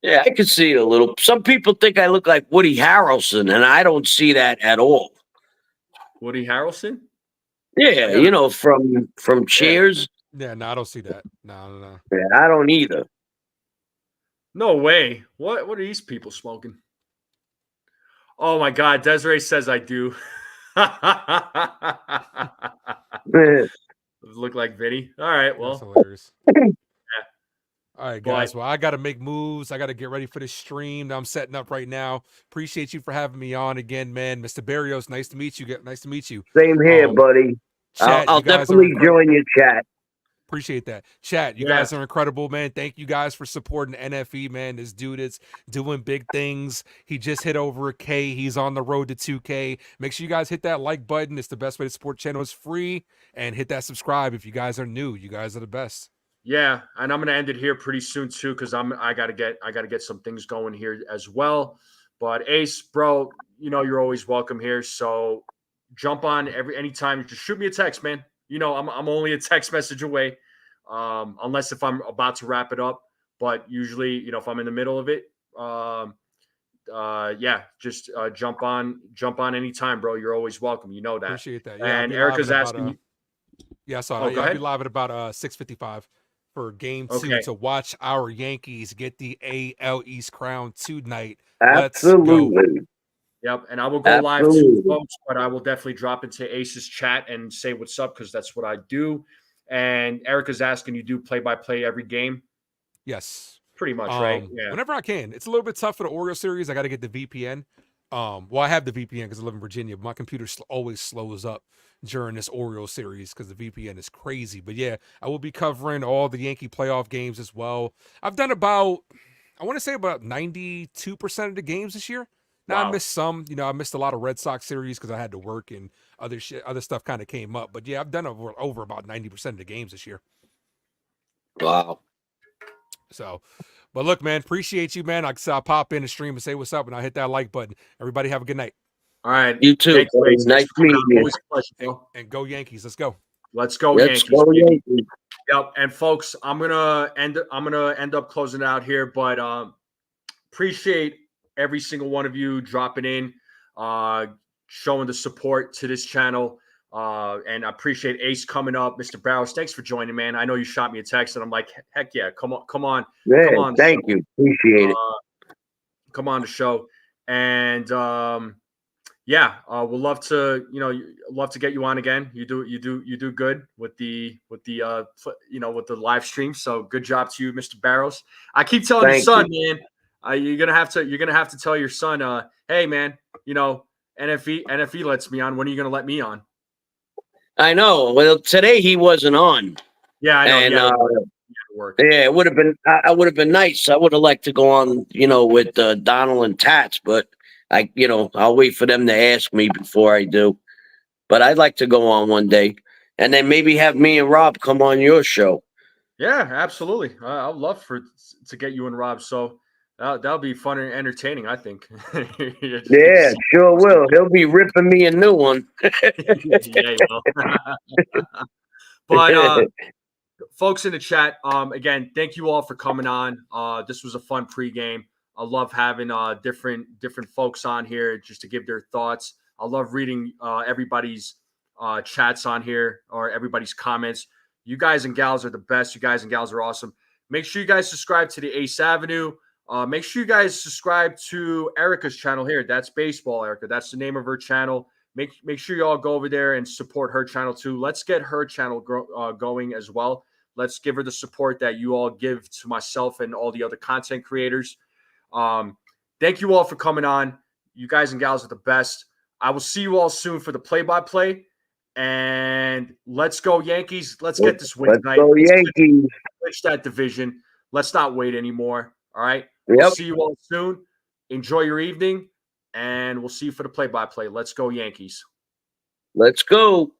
Yeah, I can see it a little. Some people think I look like Woody Harrelson, and I don't see that at all. Woody Harrelson? Yeah, you know, from Cheers. Yeah, no, I don't see that. No. Yeah, I don't either. No way. What are these people smoking? Oh my God, Desiree says I do. Look like Vinny. All right, well. That's hilarious. Yeah. All right, guys. Well, I got to make moves. I got to get ready for the stream that I'm setting up right now. Appreciate you for having me on again, man. Mr. Barrios, nice to meet you. Nice to meet you. Same here, buddy. Chat, I'll definitely join your chat. Appreciate that. Chat, you guys are incredible, man. Thank you guys for supporting NFE, man. This dude is doing big things. He just hit over a K. He's on the road to 2K. Make sure you guys hit that like button. It's the best way to support channel. It's free. And hit that subscribe if you guys are new. You guys are the best. Yeah, and I'm gonna end it here pretty soon too, because I gotta get some things going here as well. But Ace, bro, you know you're always welcome here. So jump on anytime. Just shoot me a text, man. You know I'm only a text message away, unless if I'm about to wrap it up. But usually, you know, if I'm in the middle of it, just jump on anytime, bro. You're always welcome. You know that. Appreciate that. Yeah, and Erica's asking. Yeah, so I'll be live at about 6:55 for Game 2 to watch our Yankees get the AL East crown tonight. Absolutely. Let's go. Yep, and I will go live too, folks, but I will definitely drop into Ace's chat and say what's up because that's what I do. And Erica's asking, you do play-by-play every game? Yes. Pretty much, right? Yeah. Whenever I can. It's a little bit tough for the Orioles series. I got to get the VPN. Well, I have the VPN because I live in Virginia, but my computer always slows up during this Orioles series because the VPN is crazy. But yeah, I will be covering all the Yankee playoff games as well. I've done about 92% of the games this year. Now, I missed some. You know, I missed a lot of Red Sox series because I had to work and other stuff kind of came up. But yeah, I've done over about 90% of the games this year. Wow. So, but look, man, appreciate you, man. I'll pop in the stream and say what's up, and I'll hit that like button. Everybody have a good night. All right. You too. Nice meeting you. And go Yankees. Let's go. Let's go, Let's Yankees. Go Yankees. Yep. And folks, I'm gonna end up closing it out here, but appreciate every single one of you dropping in, showing the support to this channel. And I appreciate Ace coming up. Mr. Barrows, thanks for joining, man. I know you shot me a text and I'm like, heck yeah, come on. Yeah, come on. Thank you. Appreciate it. Come on the show. And we'll love to get you on again. You do good with the live stream. So good job to you, Mr. Barrows. I keep telling your son, man, you're gonna have to tell your son, hey man, you know, NFE lets me on. When are you gonna let me on? I know. Well, today he wasn't on. Yeah, I know. And, it would have been. I would have been nice. I would have liked to go on, with Donald and Tats, but I'll wait for them to ask me before I do. But I'd like to go on one day, and then maybe have me and Rob come on your show. Yeah, absolutely. I'd love to get you and Rob. So that'll be fun and entertaining, I think. Yeah, sure will. He'll be ripping me a new one. Yeah, you will. But folks in the chat, again, thank you all for coming on. This was a fun pregame. I love having different folks on here just to give their thoughts. I love reading everybody's chats on here or everybody's comments. You guys and gals are the best. You guys and gals are awesome. Make sure you guys subscribe to the Ace Avenue. Make sure you guys subscribe to Erica's channel here. That's Baseball, Erica. That's the name of her channel. make sure you all go over there and support her channel too. Let's get her channel going as well. Let's give her the support that you all give to myself and all the other content creators. Thank you all for coming on. You guys and gals are the best. I will see you all soon for the play-by-play. And let's go Yankees. Let's get this win tonight. Go Yankees. Clinch that division. Let's not wait anymore. All right. Yep. We'll see you all soon. Enjoy your evening. And we'll see you for the play-by-play. Let's go Yankees. Let's go.